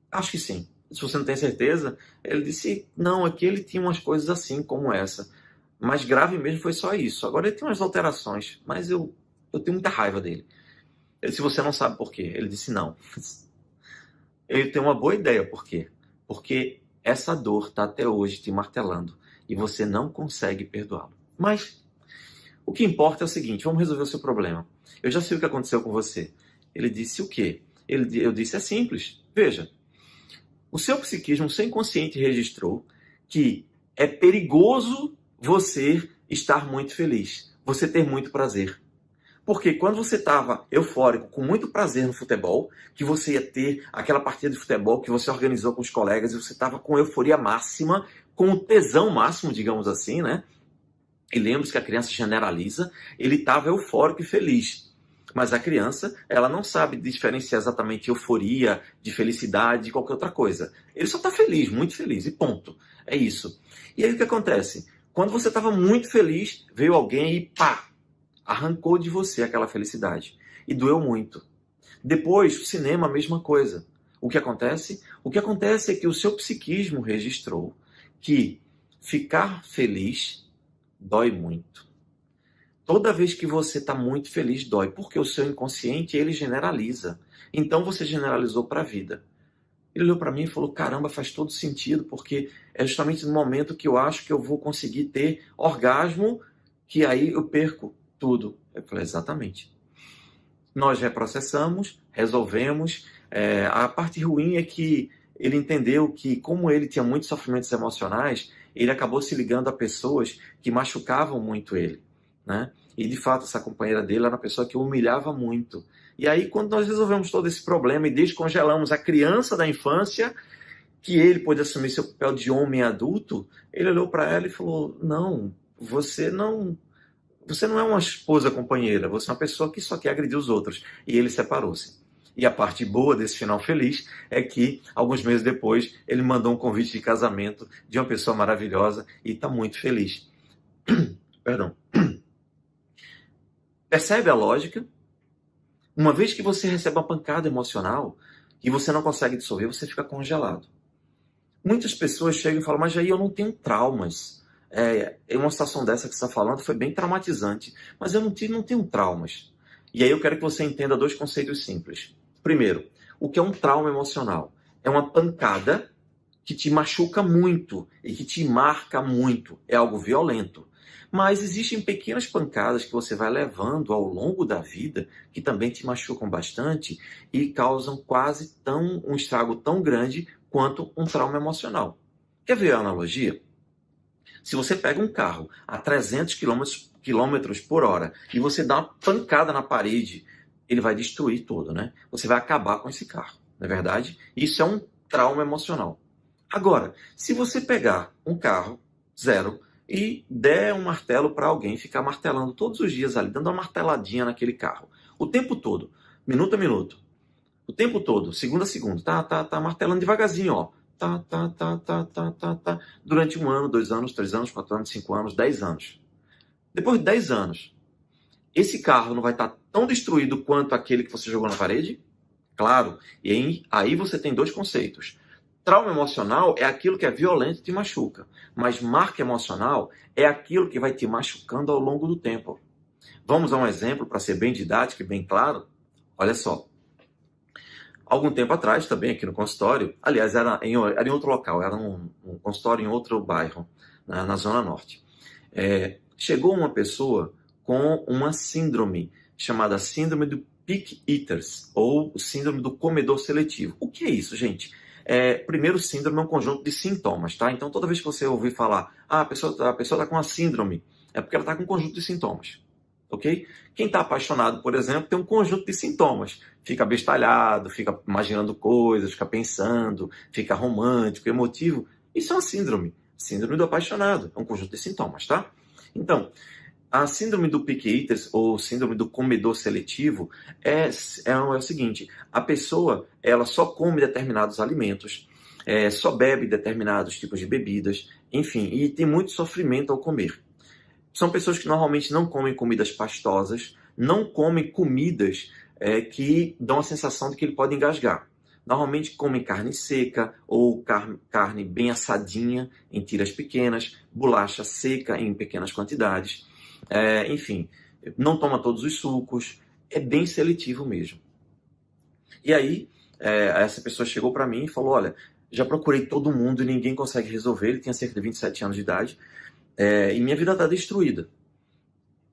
"Acho que sim." "Se você não tem certeza?" Ele disse: "Não, aqui ele tinha umas coisas assim, como essa. Mas grave mesmo foi só isso. Agora ele tem umas alterações, mas eu tenho muita raiva dele." Eu disse: "Você não sabe por quê?" Ele disse: "Não." Eu tenho uma boa ideia por quê. Porque essa dor está até hoje te martelando e você não consegue perdoá-lo. Mas o que importa é o seguinte: vamos resolver o seu problema. Eu já sei o que aconteceu com você." Ele disse: "O quê?" Eu disse: "É simples. Veja, o seu psiquismo, o seu inconsciente registrou que é perigoso você estar muito feliz, você ter muito prazer. Porque quando você estava eufórico, com muito prazer no futebol, que você ia ter aquela partida de futebol que você organizou com os colegas e você estava com euforia máxima, com o tesão máximo, digamos assim, né? E lembre-se que a criança generaliza, ele estava eufórico e feliz. Mas a criança, ela não sabe diferenciar exatamente euforia, de felicidade, de qualquer outra coisa. Ele só está feliz, muito feliz, e ponto. É isso. E aí o que acontece? Quando você estava muito feliz, veio alguém e pá! Arrancou de você aquela felicidade. E doeu muito. Depois, o cinema, a mesma coisa. O que acontece? O que acontece é que o seu psiquismo registrou que ficar feliz dói muito. Toda vez que você está muito feliz, dói. Porque o seu inconsciente, ele generaliza. Então, você generalizou para a vida. Ele olhou para mim e falou: "Caramba, faz todo sentido, porque é justamente no momento que eu acho que eu vou conseguir ter orgasmo, que aí eu perco tudo." Eu falei: "Exatamente." Nós reprocessamos, resolvemos. A parte ruim é que ele entendeu que, como ele tinha muitos sofrimentos emocionais, ele acabou se ligando a pessoas que machucavam muito ele, né? E, de fato, essa companheira dele era uma pessoa que o humilhava muito. E aí, quando nós resolvemos todo esse problema e descongelamos a criança da infância, que ele pôde assumir seu papel de homem adulto, ele olhou para ela e falou: "Não, você não é uma esposa companheira, você é uma pessoa que só quer agredir os outros." E ele separou-se. E a parte boa desse final feliz é que, alguns meses depois, ele mandou um convite de casamento de uma pessoa maravilhosa e está muito feliz. Perdão. Percebe a lógica? Uma vez que você recebe uma pancada emocional e você não consegue dissolver, você fica congelado. Muitas pessoas chegam e falam: "Mas aí eu não tenho traumas. Uma situação dessa que você está falando foi bem traumatizante, mas eu não tenho traumas." E aí eu quero que você entenda 2 conceitos simples. Primeiro, o que é um trauma emocional? É uma pancada que te machuca muito e que te marca muito. É algo violento. Mas existem pequenas pancadas que você vai levando ao longo da vida que também te machucam bastante e causam quase um estrago tão grande quanto um trauma emocional. Quer ver a analogia? Se você pega um carro a 300 quilômetros por hora e você dá uma pancada na parede, ele vai destruir tudo, né? Você vai acabar com esse carro. não é verdade? Isso é um trauma emocional. Agora, se você pegar um carro zero e der um martelo para alguém ficar martelando todos os dias ali, dando uma marteladinha naquele carro, o tempo todo, minuto a minuto, o tempo todo, segundo a segundo, tá martelando devagarzinho, ó. Durante 1 ano, 2 anos, 3 anos, 4 anos, 5 anos, 10 anos. Depois de 10 anos, esse carro não vai estar tão destruído quanto aquele que você jogou na parede? Claro. E aí você tem dois conceitos. Trauma emocional é aquilo que é violento e te machuca. Mas marca emocional é aquilo que vai te machucando ao longo do tempo. Vamos a um exemplo para ser bem didático e bem claro? Olha só. Algum tempo atrás, também aqui no consultório, aliás, era em outro local, era um consultório em outro bairro, na Zona Norte. Chegou uma pessoa com uma síndrome chamada síndrome do pick eaters, ou síndrome do comedor seletivo. O que é isso, gente? Primeiro, síndrome é um conjunto de sintomas, tá? Então, toda vez que você ouvir falar, a pessoa está com uma síndrome, é porque ela está com um conjunto de sintomas. Ok? Quem está apaixonado, por exemplo, tem um conjunto de sintomas. Fica abestalhado, fica imaginando coisas, fica pensando, fica romântico, emotivo. Isso é uma síndrome. Síndrome do apaixonado. É um conjunto de sintomas, tá? Então, a síndrome do picky eaters, ou síndrome do comedor seletivo, é o seguinte: a pessoa ela só come determinados alimentos, só bebe determinados tipos de bebidas, enfim, e tem muito sofrimento ao comer. São pessoas que normalmente não comem comidas pastosas, não comem comidas que dão a sensação de que ele pode engasgar. Normalmente comem carne seca ou carne bem assadinha em tiras pequenas, bolacha seca em pequenas quantidades. Enfim, não toma todos os sucos, é bem seletivo mesmo. E aí, essa pessoa chegou para mim e falou, olha, já procurei todo mundo e ninguém consegue resolver, ele tinha cerca de 27 anos de idade, e minha vida está destruída.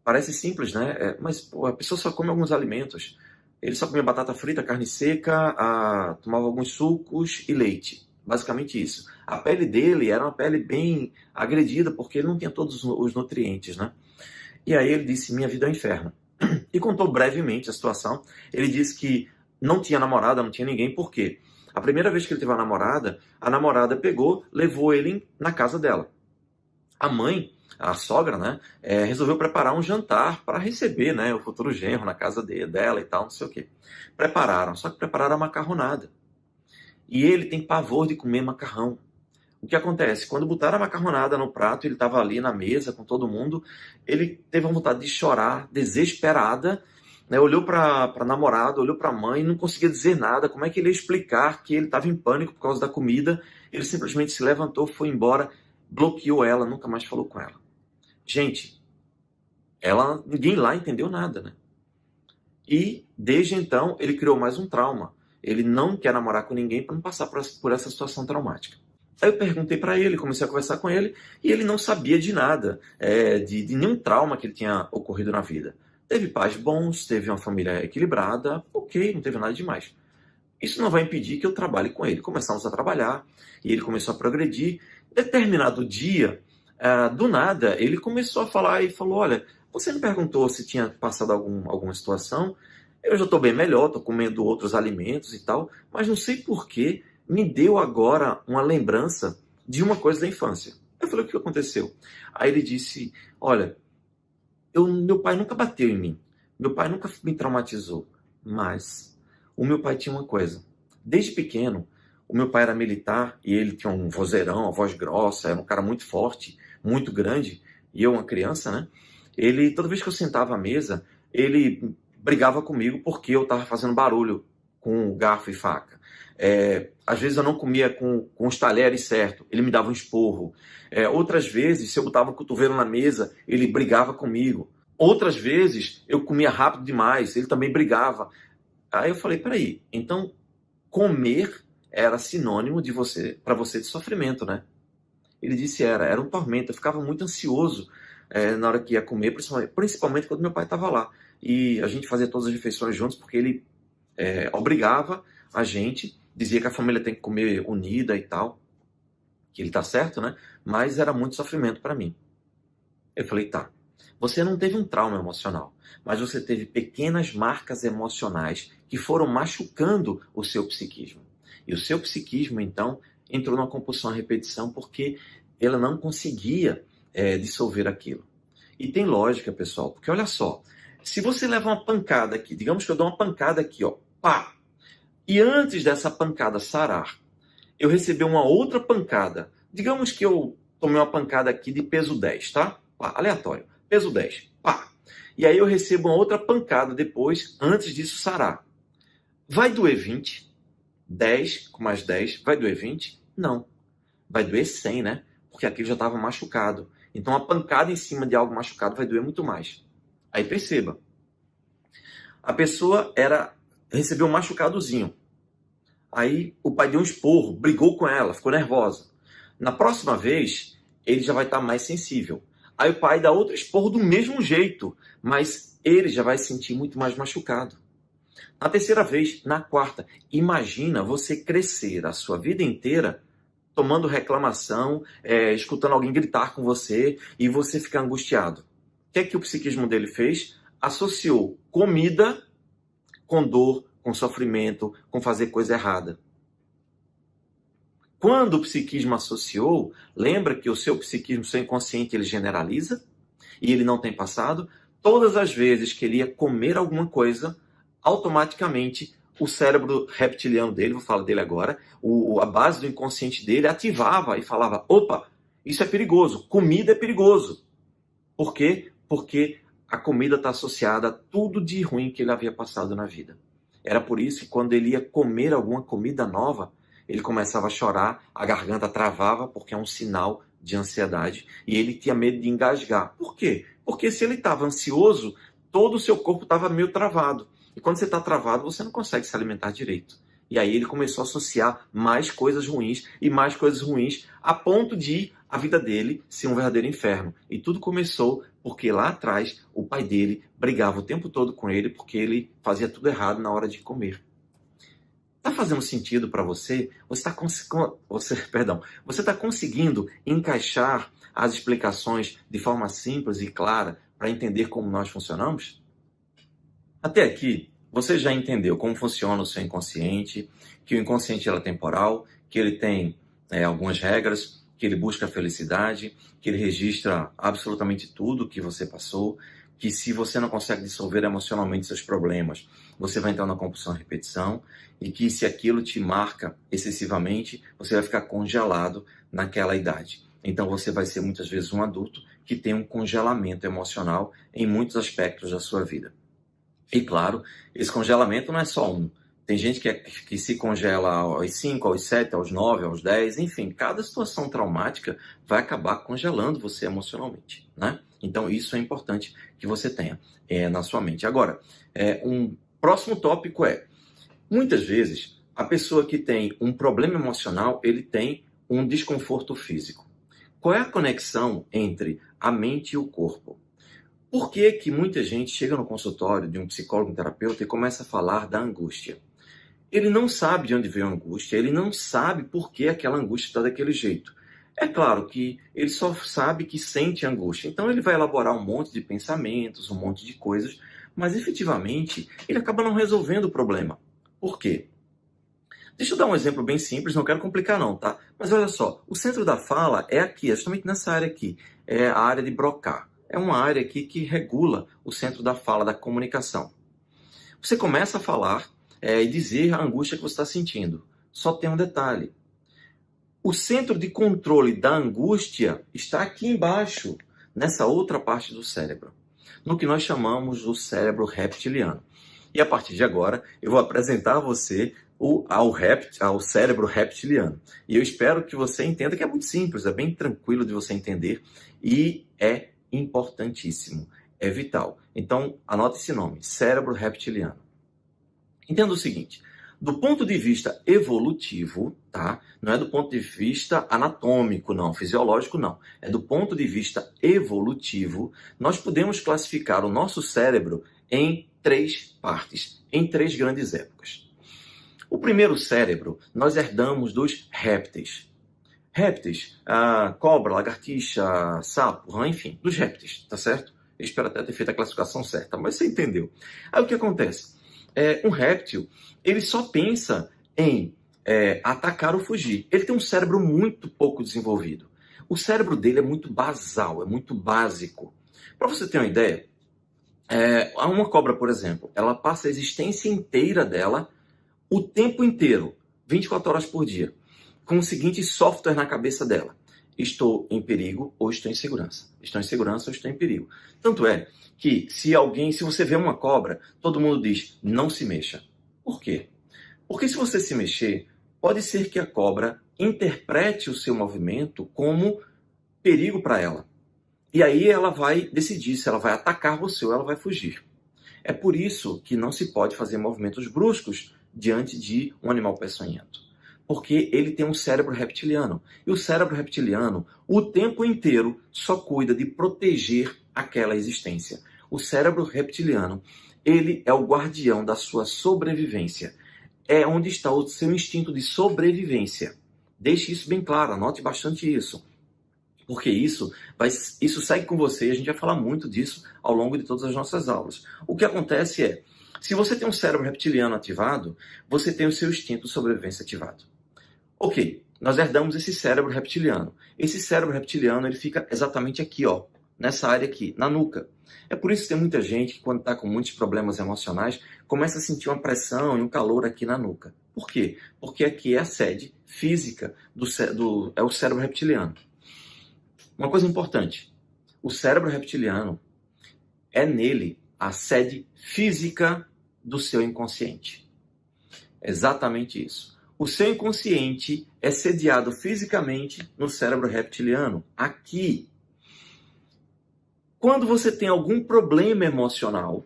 Parece simples, né? Mas pô, a pessoa só come alguns alimentos. Ele só comia batata frita, carne seca, tomava alguns sucos e leite. Basicamente isso. A pele dele era uma pele bem agredida, porque ele não tinha todos os nutrientes, né? E aí ele disse, minha vida é um inferno. E contou brevemente a situação. Ele disse que não tinha namorada, não tinha ninguém, por quê? A primeira vez que ele teve a namorada pegou, levou ele na casa dela. A mãe, a sogra, né, resolveu preparar um jantar para receber, né, o futuro genro na casa dela e tal, não sei o quê. Prepararam, só que prepararam a macarronada. E ele tem pavor de comer macarrão. O que acontece? Quando botaram a macarronada no prato, ele estava ali na mesa com todo mundo, ele teve uma vontade de chorar, desesperada, né, olhou para a namorada, olhou para a mãe, não conseguia dizer nada. Como é que ele ia explicar que ele estava em pânico por causa da comida? Ele simplesmente se levantou, foi embora, bloqueou ela, nunca mais falou com ela. Gente, ninguém lá entendeu nada, né? E desde então ele criou mais um trauma. Ele não quer namorar com ninguém para não passar por essa situação traumática. Aí eu perguntei para ele, comecei a conversar com ele, e ele não sabia de nada, de nenhum trauma que ele tinha ocorrido na vida. Teve pais bons, teve uma família equilibrada, ok, não teve nada demais. Isso não vai impedir que eu trabalhe com ele. Começamos a trabalhar, e ele começou a progredir. Determinado dia, do nada, ele começou a falar e falou, olha, você me perguntou se tinha passado alguma situação, eu já estou bem melhor, estou comendo outros alimentos e tal, mas não sei por que me deu agora uma lembrança de uma coisa da infância. Eu falei, o que aconteceu? Aí ele disse, olha, meu pai nunca bateu em mim, meu pai nunca me traumatizou, mas o meu pai tinha uma coisa. Desde pequeno, o meu pai era militar e ele tinha um vozeirão, uma voz grossa, era um cara muito forte, muito grande, e eu uma criança, né? Ele, toda vez que eu sentava à mesa, ele brigava comigo porque eu estava fazendo barulho com garfo e faca. Às vezes eu não comia com os talheres certo, ele me dava um esporro. Outras vezes, se eu botava o cotovelo na mesa, ele brigava comigo. Outras vezes, eu comia rápido demais, ele também brigava. Aí eu falei, peraí, então comer era sinônimo para você de sofrimento, né? Ele disse era um tormento, eu ficava muito ansioso na hora que ia comer, principalmente quando meu pai estava lá. E a gente fazia todas as refeições juntos, porque ele obrigava a gente, dizia que a família tem que comer unida e tal, que ele tá certo, né? Mas era muito sofrimento para mim. Eu falei, tá. Você não teve um trauma emocional, mas você teve pequenas marcas emocionais que foram machucando o seu psiquismo. E o seu psiquismo, então, entrou numa compulsão à repetição porque ela não conseguia dissolver aquilo. E tem lógica, pessoal, porque olha só, se você leva uma pancada aqui, digamos que eu dou uma pancada aqui, ó, pá, e antes dessa pancada sarar, eu recebi uma outra pancada, digamos que eu tomei uma pancada aqui de peso 10, tá? Pá, aleatório, peso 10, pá. E aí eu recebo uma outra pancada depois, antes disso sarar. Vai doer 20? 10 com mais 10, vai doer 20? Não. Vai doer 100, né? Porque aquilo já estava machucado. Então a pancada em cima de algo machucado vai doer muito mais. Aí perceba. A pessoa recebeu um machucadozinho. Aí o pai deu um esporro, brigou com ela, ficou nervosa. Na próxima vez, ele já vai estar mais sensível. Aí o pai dá outro esporro do mesmo jeito, mas ele já vai se sentir muito mais machucado. Na terceira vez, na quarta, imagina você crescer a sua vida inteira tomando reclamação, escutando alguém gritar com você e você ficar angustiado. O que é que o psiquismo dele fez? Associou comida com dor, com sofrimento, com fazer coisa errada. Quando o psiquismo associou, lembra que o seu psiquismo, seu inconsciente, ele generaliza e ele não tem passado. Todas as vezes que ele ia comer alguma coisa, automaticamente o cérebro reptiliano dele, vou falar dele agora, a base do inconsciente dele ativava e falava, opa, isso é perigoso, comida é perigoso. Por quê? Porque a comida está associada a tudo de ruim que ele havia passado na vida. Era por isso que quando ele ia comer alguma comida nova, ele começava a chorar, a garganta travava, porque é um sinal de ansiedade, e ele tinha medo de engasgar. Por quê? Porque se ele estava ansioso, todo o seu corpo estava meio travado. E quando você está travado, você não consegue se alimentar direito. E aí ele começou a associar mais coisas ruins e mais coisas ruins, a ponto de a vida dele ser um verdadeiro inferno. E tudo começou porque lá atrás o pai dele brigava o tempo todo com ele porque ele fazia tudo errado na hora de comer. Está fazendo sentido para você? Você está conseguindo encaixar as explicações de forma simples e clara para entender como nós funcionamos? Até aqui, você já entendeu como funciona o seu inconsciente, que o inconsciente é temporal, que ele tem algumas regras, que ele busca a felicidade, que ele registra absolutamente tudo que você passou, que se você não consegue dissolver emocionalmente seus problemas, você vai entrar na compulsão à repetição, e que se aquilo te marca excessivamente, você vai ficar congelado naquela idade. Então você vai ser muitas vezes um adulto que tem um congelamento emocional em muitos aspectos da sua vida. E claro, esse congelamento não é só um. Tem gente que se congela aos 5, aos 7, aos 9, aos 10, enfim, cada situação traumática vai acabar congelando você emocionalmente, né? Então isso é importante que você tenha na sua mente. Agora, um próximo tópico muitas vezes, a pessoa que tem um problema emocional, ele tem um desconforto físico. Qual é a conexão entre a mente e o corpo? Por que que muita gente chega no consultório de um psicólogo, um terapeuta e começa a falar da angústia? Ele não sabe de onde veio a angústia, ele não sabe por que aquela angústia está daquele jeito. É claro que ele só sabe que sente angústia, então ele vai elaborar um monte de pensamentos, um monte de coisas, mas efetivamente ele acaba não resolvendo o problema. Por quê? Deixa eu dar um exemplo bem simples, não quero complicar não, tá? Mas olha só, o centro da fala é aqui, é justamente nessa área aqui, é a área de Broca. É uma área aqui que regula o centro da fala, da comunicação. Você começa a falar e dizer a angústia que você está sentindo. Só tem um detalhe. O centro de controle da angústia está aqui embaixo, nessa outra parte do cérebro, no que nós chamamos do cérebro reptiliano. E a partir de agora, eu vou apresentar a você ao cérebro reptiliano. E eu espero que você entenda que é muito simples, é bem tranquilo de você entender e é importantíssimo, é vital. Então, anote esse nome, cérebro reptiliano. Entenda o seguinte, do ponto de vista evolutivo, tá? Não é do ponto de vista anatômico, não, fisiológico, não. É do ponto de vista evolutivo, nós podemos classificar o nosso cérebro em 3 partes, em 3 grandes épocas. O primeiro cérebro nós herdamos dos répteis. Répteis, cobra, lagartixa, sapo, enfim, dos répteis, tá certo? Eu espero até ter feito a classificação certa, mas você entendeu. Aí o que acontece? Um réptil, ele só pensa em atacar ou fugir. Ele tem um cérebro muito pouco desenvolvido. O cérebro dele é muito basal, é muito básico. Para você ter uma ideia, uma cobra, por exemplo, ela passa a existência inteira dela, o tempo inteiro, 24 horas por dia, com o seguinte software na cabeça dela: estou em perigo ou estou em segurança. Estou em segurança ou estou em perigo. Tanto é que se você vê uma cobra, todo mundo diz, não se mexa. Por quê? Porque se você se mexer, pode ser que a cobra interprete o seu movimento como perigo para ela. E aí ela vai decidir se ela vai atacar você ou ela vai fugir. É por isso que não se pode fazer movimentos bruscos diante de um animal peçonhento. Porque ele tem um cérebro reptiliano. E o cérebro reptiliano, o tempo inteiro, só cuida de proteger aquela existência. O cérebro reptiliano, ele é o guardião da sua sobrevivência. É onde está o seu instinto de sobrevivência. Deixe isso bem claro, anote bastante isso. Porque isso segue com você, e a gente vai falar muito disso ao longo de todas as nossas aulas. O que acontece é, se você tem um cérebro reptiliano ativado, você tem o seu instinto de sobrevivência ativado. Ok, nós herdamos esse cérebro reptiliano. Esse cérebro reptiliano ele fica exatamente aqui, ó, nessa área aqui, na nuca. É por isso que tem muita gente que, quando está com muitos problemas emocionais, começa a sentir uma pressão e um calor aqui na nuca. Por quê? Porque aqui é a sede física é o cérebro reptiliano. Uma coisa importante, o cérebro reptiliano é nele a sede física do seu inconsciente. Exatamente isso. O seu inconsciente é sediado fisicamente no cérebro reptiliano, aqui. Quando você tem algum problema emocional,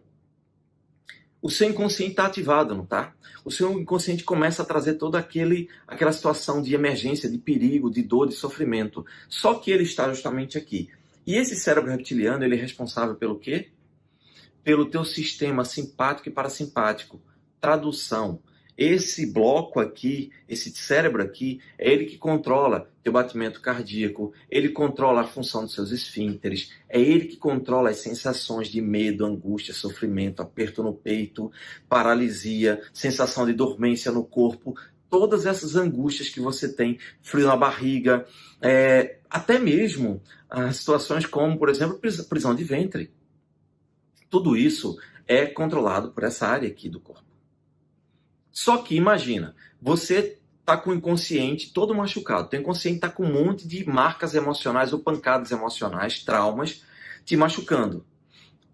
o seu inconsciente está ativado, não está? O seu inconsciente começa a trazer toda aquela situação de emergência, de perigo, de dor, de sofrimento. Só que ele está justamente aqui. E esse cérebro reptiliano, ele é responsável pelo quê? Pelo teu sistema simpático e parasimpático. Tradução. Esse bloco aqui, esse cérebro aqui, é ele que controla teu batimento cardíaco, ele controla a função dos seus esfíncteres, é ele que controla as sensações de medo, angústia, sofrimento, aperto no peito, paralisia, sensação de dormência no corpo, todas essas angústias que você tem, frio na barriga, até mesmo as situações como, por exemplo, prisão de ventre. Tudo isso é controlado por essa área aqui do corpo. Só que imagina, você está com o inconsciente todo machucado. Teu inconsciente está com um monte de marcas emocionais ou pancadas emocionais, traumas, te machucando.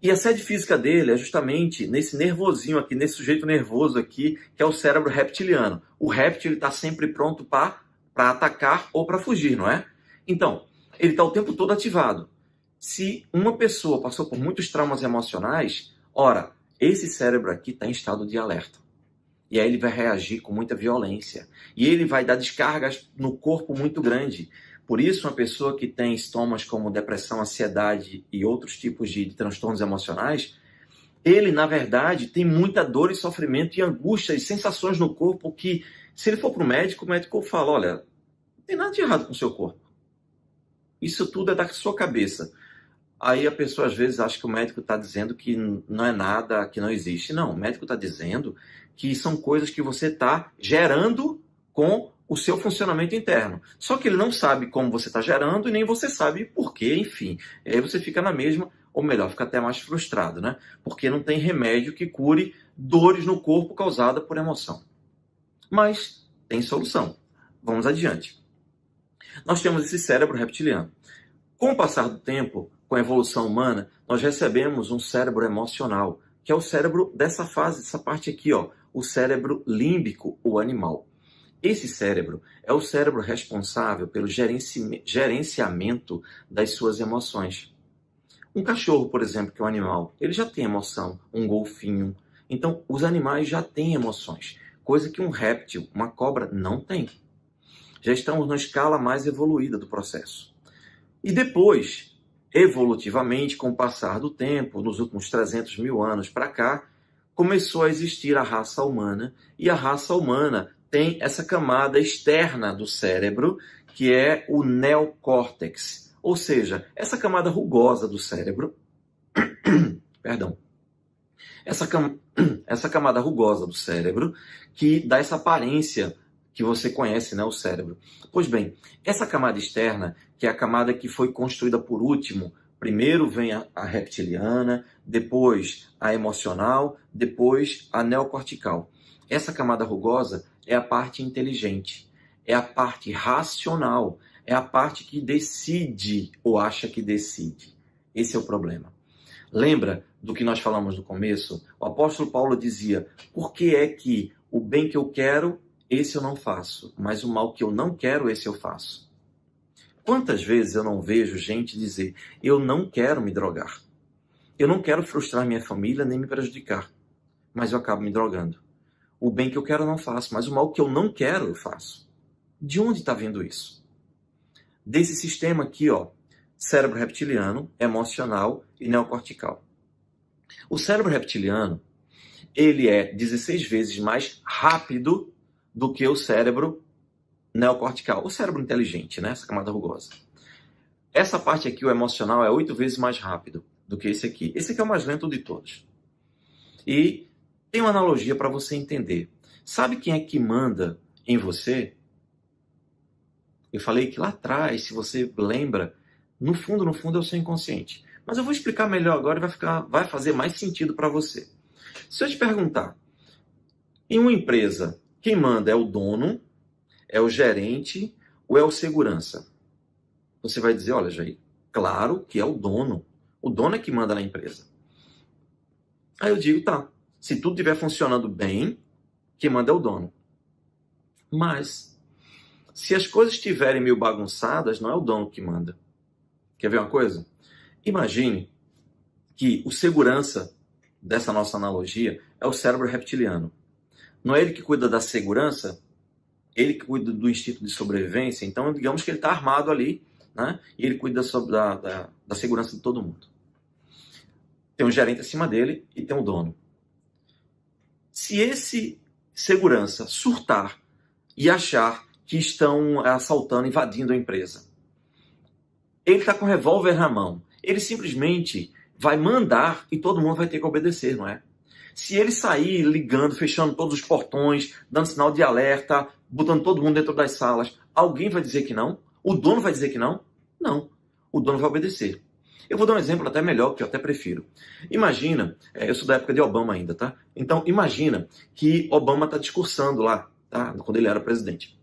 E a sede física dele é justamente nesse nervosinho aqui, nesse sujeito nervoso aqui, que é o cérebro reptiliano. O réptil está sempre pronto para atacar ou para fugir, não é? Então, ele está o tempo todo ativado. Se uma pessoa passou por muitos traumas emocionais, ora, esse cérebro aqui está em estado de alerta. E aí ele vai reagir com muita violência. E ele vai dar descargas no corpo muito grande. Por isso, uma pessoa que tem sintomas como depressão, ansiedade e outros tipos de transtornos emocionais, ele, na verdade, tem muita dor e sofrimento e angústia e sensações no corpo que, se ele for para o médico fala, olha, não tem nada de errado com o seu corpo. Isso tudo é da sua cabeça. Aí a pessoa, às vezes, acha que o médico está dizendo que não é nada, que não existe. Não, o médico está dizendo que são coisas que você está gerando com o seu funcionamento interno. Só que ele não sabe como você está gerando e nem você sabe por quê, enfim. E aí você fica na mesma, ou melhor, fica até mais frustrado, né? Porque não tem remédio que cure dores no corpo causadas por emoção. Mas tem solução. Vamos adiante. Nós temos esse cérebro reptiliano. Com o passar do tempo, com a evolução humana, nós recebemos um cérebro emocional, que é o cérebro dessa fase, dessa parte aqui, ó, o cérebro límbico, o animal. Esse cérebro é o cérebro responsável pelo gerenciamento das suas emoções. Um cachorro, por exemplo, que é um animal, ele já tem emoção, um golfinho. Então, os animais já têm emoções, coisa que um réptil, uma cobra, não tem. Já estamos na escala mais evoluída do processo. E depois, evolutivamente, com o passar do tempo, nos últimos 300 mil anos para cá, começou a existir a raça humana, e a raça humana tem essa camada externa do cérebro, que é o neocórtex, ou seja, essa camada rugosa do cérebro, Perdão. Essa camada rugosa do cérebro que dá essa aparência que você conhece, né, o cérebro. Pois bem, essa camada externa, que é a camada que foi construída por último, primeiro vem a reptiliana, depois a emocional, depois a neocortical. Essa camada rugosa é a parte inteligente, é a parte racional, é a parte que decide ou acha que decide. Esse é o problema. Lembra do que nós falamos no começo? O apóstolo Paulo dizia: por que é que o bem que eu quero, esse eu não faço, mas o mal que eu não quero, esse eu faço? Quantas vezes eu não vejo gente dizer: eu não quero me drogar, eu não quero frustrar minha família nem me prejudicar, mas eu acabo me drogando. O bem que eu quero eu não faço, mas o mal que eu não quero eu faço. De onde está vindo isso? Desse sistema aqui, ó, cérebro reptiliano, emocional e neocortical. O cérebro reptiliano, ele é 16 vezes mais rápido do que o cérebro neocortical, o cérebro inteligente, né? Essa camada rugosa. Essa parte aqui, o emocional, é 8 vezes mais rápido do que esse aqui. Esse aqui é o mais lento de todos. E tem uma analogia para você entender. Sabe quem é que manda em você? Eu falei que lá atrás, se você lembra, no fundo é o seu inconsciente. Mas eu vou explicar melhor agora e vai fazer mais sentido para você. Se eu te perguntar, em uma empresa, quem manda é o dono, é o gerente ou é o segurança? Você vai dizer: olha, Jair, claro que é o dono. O dono é que manda na empresa. Aí eu digo: tá, se tudo estiver funcionando bem, quem manda é o dono. Mas, se as coisas estiverem meio bagunçadas, não é o dono que manda. Quer ver uma coisa? Imagine que o segurança dessa nossa analogia é o cérebro reptiliano. Não é ele que cuida da segurança? Ele que cuida do instinto de sobrevivência? Então, digamos que ele está armado ali, né? E ele cuida da segurança de todo mundo. Tem um gerente acima dele e tem um dono. Se esse segurança surtar e achar que estão assaltando, invadindo a empresa, ele está com um revólver na mão, ele simplesmente vai mandar e todo mundo vai ter que obedecer, não é? Se ele sair ligando, fechando todos os portões, dando sinal de alerta, botando todo mundo dentro das salas, alguém vai dizer que não? O dono vai dizer que não? Não. O dono vai obedecer. Eu vou dar um exemplo até melhor, que eu até prefiro. Imagina, eu sou da época de Obama ainda, tá? Então, imagina que Obama está discursando lá, tá? Quando ele era presidente.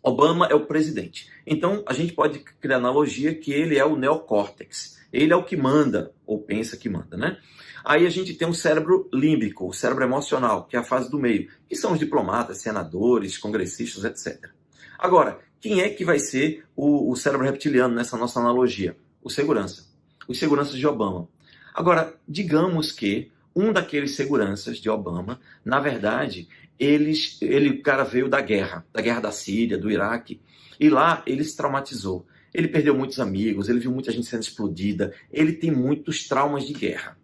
Obama é o presidente. Então, a gente pode criar a analogia que ele é o neocórtex. Ele é o que manda, ou pensa que manda, né? Aí a gente tem um cérebro límbico, o cérebro emocional, que é a fase do meio, que são os diplomatas, senadores, congressistas, etc. Agora, quem é que vai ser o cérebro reptiliano nessa nossa analogia? O segurança. Os seguranças de Obama. Agora, digamos que um daqueles seguranças de Obama, na verdade, o cara veio da guerra da Síria, do Iraque, e lá ele se traumatizou. Ele perdeu muitos amigos, ele viu muita gente sendo explodida, ele tem muitos traumas de guerra,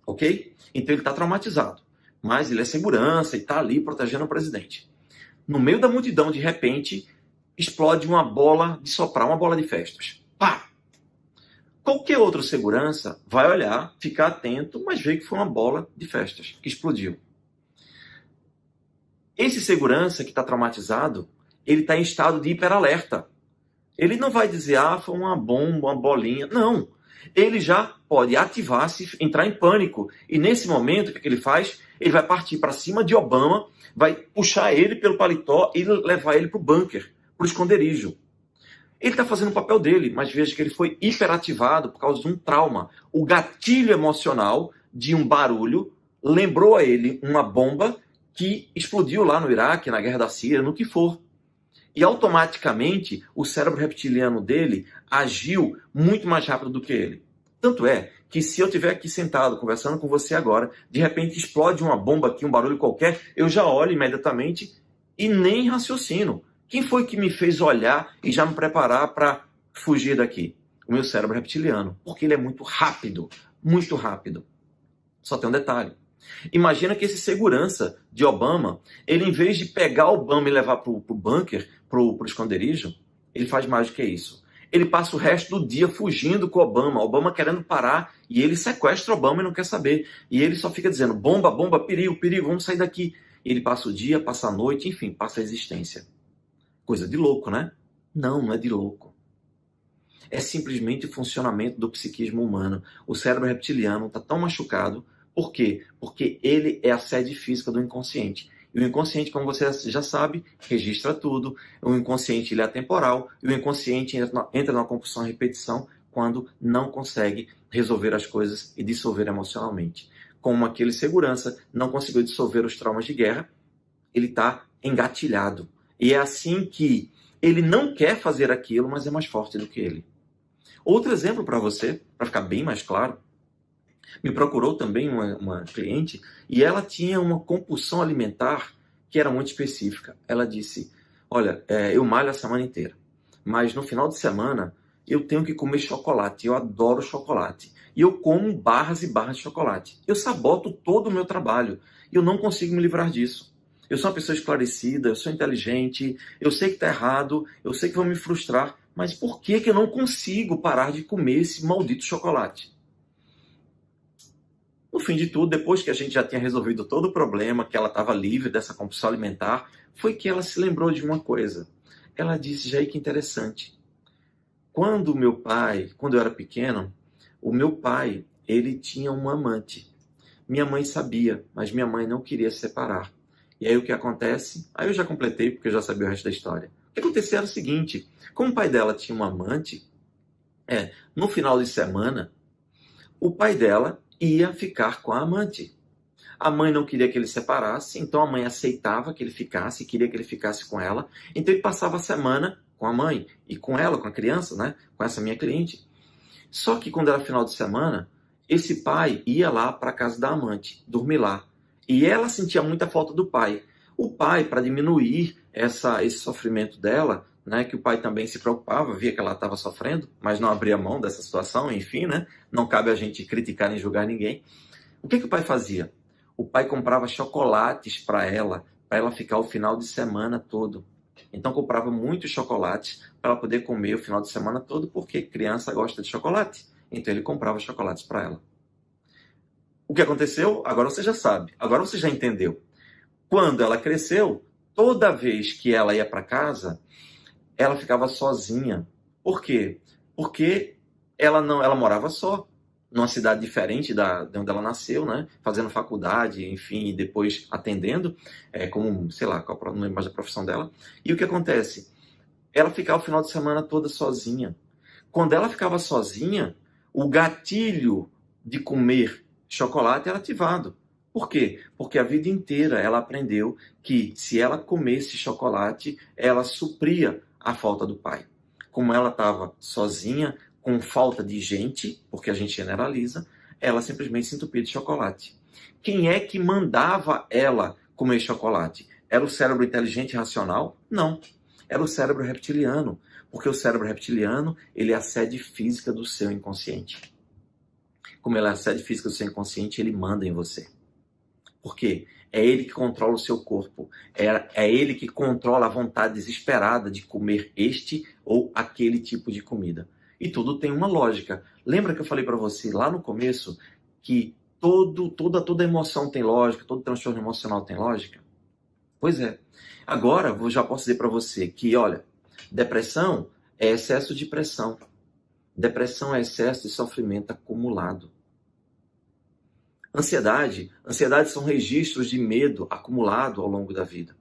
ok? Então ele está traumatizado, mas ele é segurança e está ali protegendo o presidente. No meio da multidão, de repente, explode uma bola de soprar, uma bola de festas. Pá! Qualquer outro segurança vai olhar, ficar atento, mas vê que foi uma bola de festas que explodiu. Esse segurança que está traumatizado, ele está em estado de hiperalerta. Ele não vai dizer: foi uma bomba, uma bolinha. Não. Ele já pode ativar-se, entrar em pânico. E nesse momento, o que ele faz? Ele vai partir para cima de Obama, vai puxar ele pelo paletó e levar ele para o bunker, para o esconderijo. Ele está fazendo o papel dele, mas veja que ele foi hiperativado por causa de um trauma. O gatilho emocional de um barulho lembrou a ele uma bomba que explodiu lá no Iraque, na guerra da Síria, no que for. E automaticamente o cérebro reptiliano dele agiu muito mais rápido do que ele. Tanto é que se eu estiver aqui sentado conversando com você agora, de repente explode uma bomba aqui, um barulho qualquer, eu já olho imediatamente e nem raciocino. Quem foi que me fez olhar e já me preparar para fugir daqui? O meu cérebro reptiliano, porque ele é muito rápido, muito rápido. Só tem um detalhe. Imagina que esse segurança de Obama, ele em vez de pegar Obama e levar para o bunker, para o esconderijo, ele faz mais do que isso. Ele passa o resto do dia fugindo com Obama, Obama querendo parar, e ele sequestra Obama e não quer saber. E ele só fica dizendo, bomba, bomba, perigo, perigo, vamos sair daqui. E ele passa o dia, passa a noite, enfim, passa a existência. Coisa de louco, né? Não, não é de louco. É simplesmente o funcionamento do psiquismo humano. O cérebro reptiliano está tão machucado. Por quê? Porque ele é a sede física do inconsciente. E o inconsciente, como você já sabe, registra tudo. O inconsciente ele é atemporal. E o inconsciente entra na compulsão e repetição quando não consegue resolver as coisas e dissolver emocionalmente. Como aquele segurança não conseguiu dissolver os traumas de guerra, ele está engatilhado. E é assim que ele não quer fazer aquilo, mas é mais forte do que ele. Outro exemplo para você, para ficar bem mais claro, me procurou também uma cliente e ela tinha uma compulsão alimentar que era muito específica. Ela disse, olha, eu malho a semana inteira, mas no final de semana eu tenho que comer chocolate, eu adoro chocolate. E eu como barras e barras de chocolate. Eu saboto todo o meu trabalho e eu não consigo me livrar disso. Eu sou uma pessoa esclarecida, eu sou inteligente, eu sei que está errado, eu sei que vou me frustrar, mas por que eu não consigo parar de comer esse maldito chocolate? No fim de tudo, depois que a gente já tinha resolvido todo o problema, que ela estava livre dessa compulsão alimentar, foi que ela se lembrou de uma coisa. Ela disse, Jair, que interessante. Quando eu era pequeno, o meu pai, ele tinha uma amante. Minha mãe sabia, mas minha mãe não queria se separar. E aí o que acontece? Aí eu já completei, porque eu já sabia o resto da história. O que acontecia era o seguinte, como o pai dela tinha uma amante, no final de semana, o pai dela ia ficar com a amante. A mãe não queria que ele se separasse, então a mãe aceitava que ele ficasse, queria que ele ficasse com ela. Então ele passava a semana com a mãe e com ela, com a criança, né? Com essa minha cliente. Só que quando era final de semana, esse pai ia lá para a casa da amante, dormir lá. E ela sentia muita falta do pai. O pai, para diminuir esse sofrimento dela, né, que o pai também se preocupava, via que ela estava sofrendo, mas não abria mão dessa situação, enfim, né? Não cabe a gente criticar nem julgar ninguém. O que o pai fazia? O pai comprava chocolates para ela ficar o final de semana todo. Então comprava muitos chocolates para ela poder comer o final de semana todo, porque criança gosta de chocolate. Então ele comprava chocolates para ela. O que aconteceu? Agora você já sabe. Agora você já entendeu. Quando ela cresceu, toda vez que ela ia para casa, ela ficava sozinha. Por quê? Porque ela morava só, numa cidade diferente de onde ela nasceu, né? Fazendo faculdade, enfim, e depois atendendo, como, sei lá, não lembro mais da profissão dela. E o que acontece? Ela ficava o final de semana toda sozinha. Quando ela ficava sozinha, o gatilho de comer chocolate era ativado. Por quê? Porque a vida inteira ela aprendeu que se ela comesse chocolate, ela supria a falta do pai. Como ela estava sozinha, com falta de gente, porque a gente generaliza, ela simplesmente se entupia de chocolate. Quem é que mandava ela comer chocolate? Era o cérebro inteligente e racional? Não. Era o cérebro reptiliano. Porque o cérebro reptiliano, ele é a sede física do seu inconsciente. Como ele é a sede física do seu inconsciente, ele manda em você. Por quê? É ele que controla o seu corpo. É ele que controla a vontade desesperada de comer este ou aquele tipo de comida. E tudo tem uma lógica. Lembra que eu falei para você lá no começo que toda emoção tem lógica, todo transtorno emocional tem lógica? Pois é. Agora, eu já posso dizer para você que, olha, depressão é excesso de pressão. Depressão é excesso de sofrimento acumulado. Ansiedade são registros de medo acumulado ao longo da vida.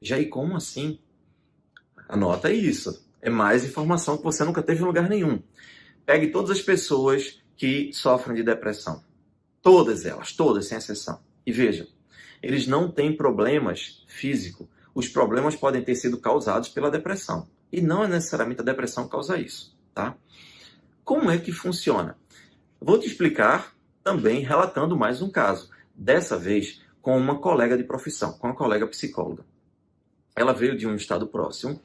Já e como assim? Anota isso. É mais informação que você nunca teve em lugar nenhum. Pegue todas as pessoas que sofrem de depressão. Todas elas, todas, sem exceção. E veja, eles não têm problemas físicos. Os problemas podem ter sido causados pela depressão. E não é necessariamente a depressão que causa isso, tá? Como é que funciona? Vou te explicar também relatando mais um caso. Dessa vez com uma colega de profissão, com uma colega psicóloga. Ela veio de um estado próximo,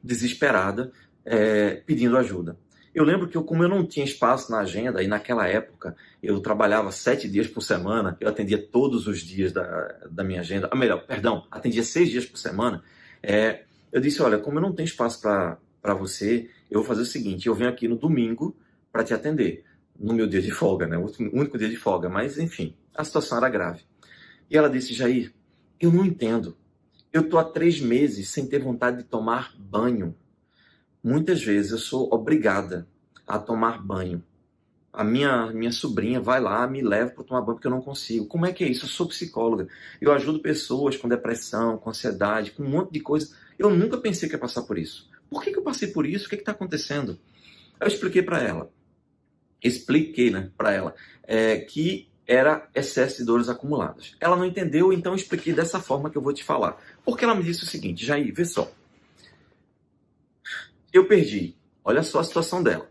desesperada, pedindo ajuda. Eu lembro que como eu não tinha espaço na agenda, e naquela época eu trabalhava 7 dias por semana, eu atendia todos os dias da minha agenda, atendia 6 dias por semana, eu disse, olha, como eu não tenho espaço para você, eu vou fazer o seguinte, eu venho aqui no domingo para te atender, no meu dia de folga, né? O único dia de folga, mas enfim, a situação era grave. E ela disse, Jair, eu não entendo. Eu estou há 3 meses sem ter vontade de tomar banho. Muitas vezes eu sou obrigada a tomar banho. A minha sobrinha vai lá, me leva para tomar banho porque eu não consigo. Como é que é isso? Eu sou psicóloga. Eu ajudo pessoas com depressão, com ansiedade, com um monte de coisa. Eu nunca pensei que ia passar por isso. Por que eu passei por isso? O que está acontecendo? Eu expliquei para ela. Para ela que era excesso de dores acumuladas. Ela não entendeu, então eu expliquei dessa forma que eu vou te falar. Porque ela me disse o seguinte, Jair, vê só. Eu perdi, olha só a situação dela.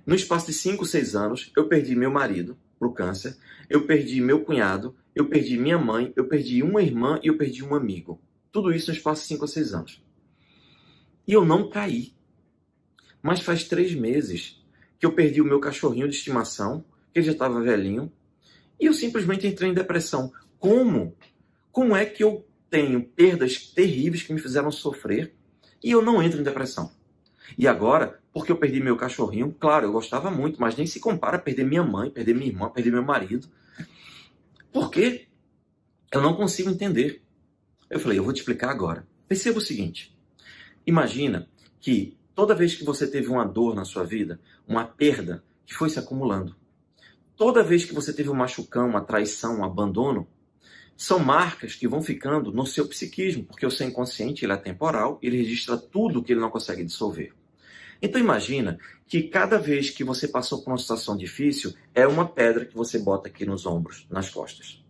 No espaço de 5, 6 anos, eu perdi meu marido para o câncer, eu perdi meu cunhado, eu perdi minha mãe, eu perdi uma irmã e eu perdi um amigo. Tudo isso no espaço de 5 a 6 anos. E eu não caí. Mas faz 3 meses que eu perdi o meu cachorrinho de estimação, que ele já estava velhinho, e eu simplesmente entrei em depressão. Como? Como é que eu tenho perdas terríveis que me fizeram sofrer e eu não entro em depressão? E agora, porque eu perdi meu cachorrinho, claro, eu gostava muito, mas nem se compara a perder minha mãe, perder minha irmã, perder meu marido. Por quê? Eu não consigo entender. Eu falei, eu vou te explicar agora. Perceba o seguinte, imagina que toda vez que você teve uma dor na sua vida, uma perda que foi se acumulando, toda vez que você teve um machucão, uma traição, um abandono, são marcas que vão ficando no seu psiquismo, porque o seu inconsciente ele é temporal, ele registra tudo que ele não consegue dissolver. Então imagina que cada vez que você passou por uma situação difícil, é uma pedra que você bota aqui nos ombros, nas costas.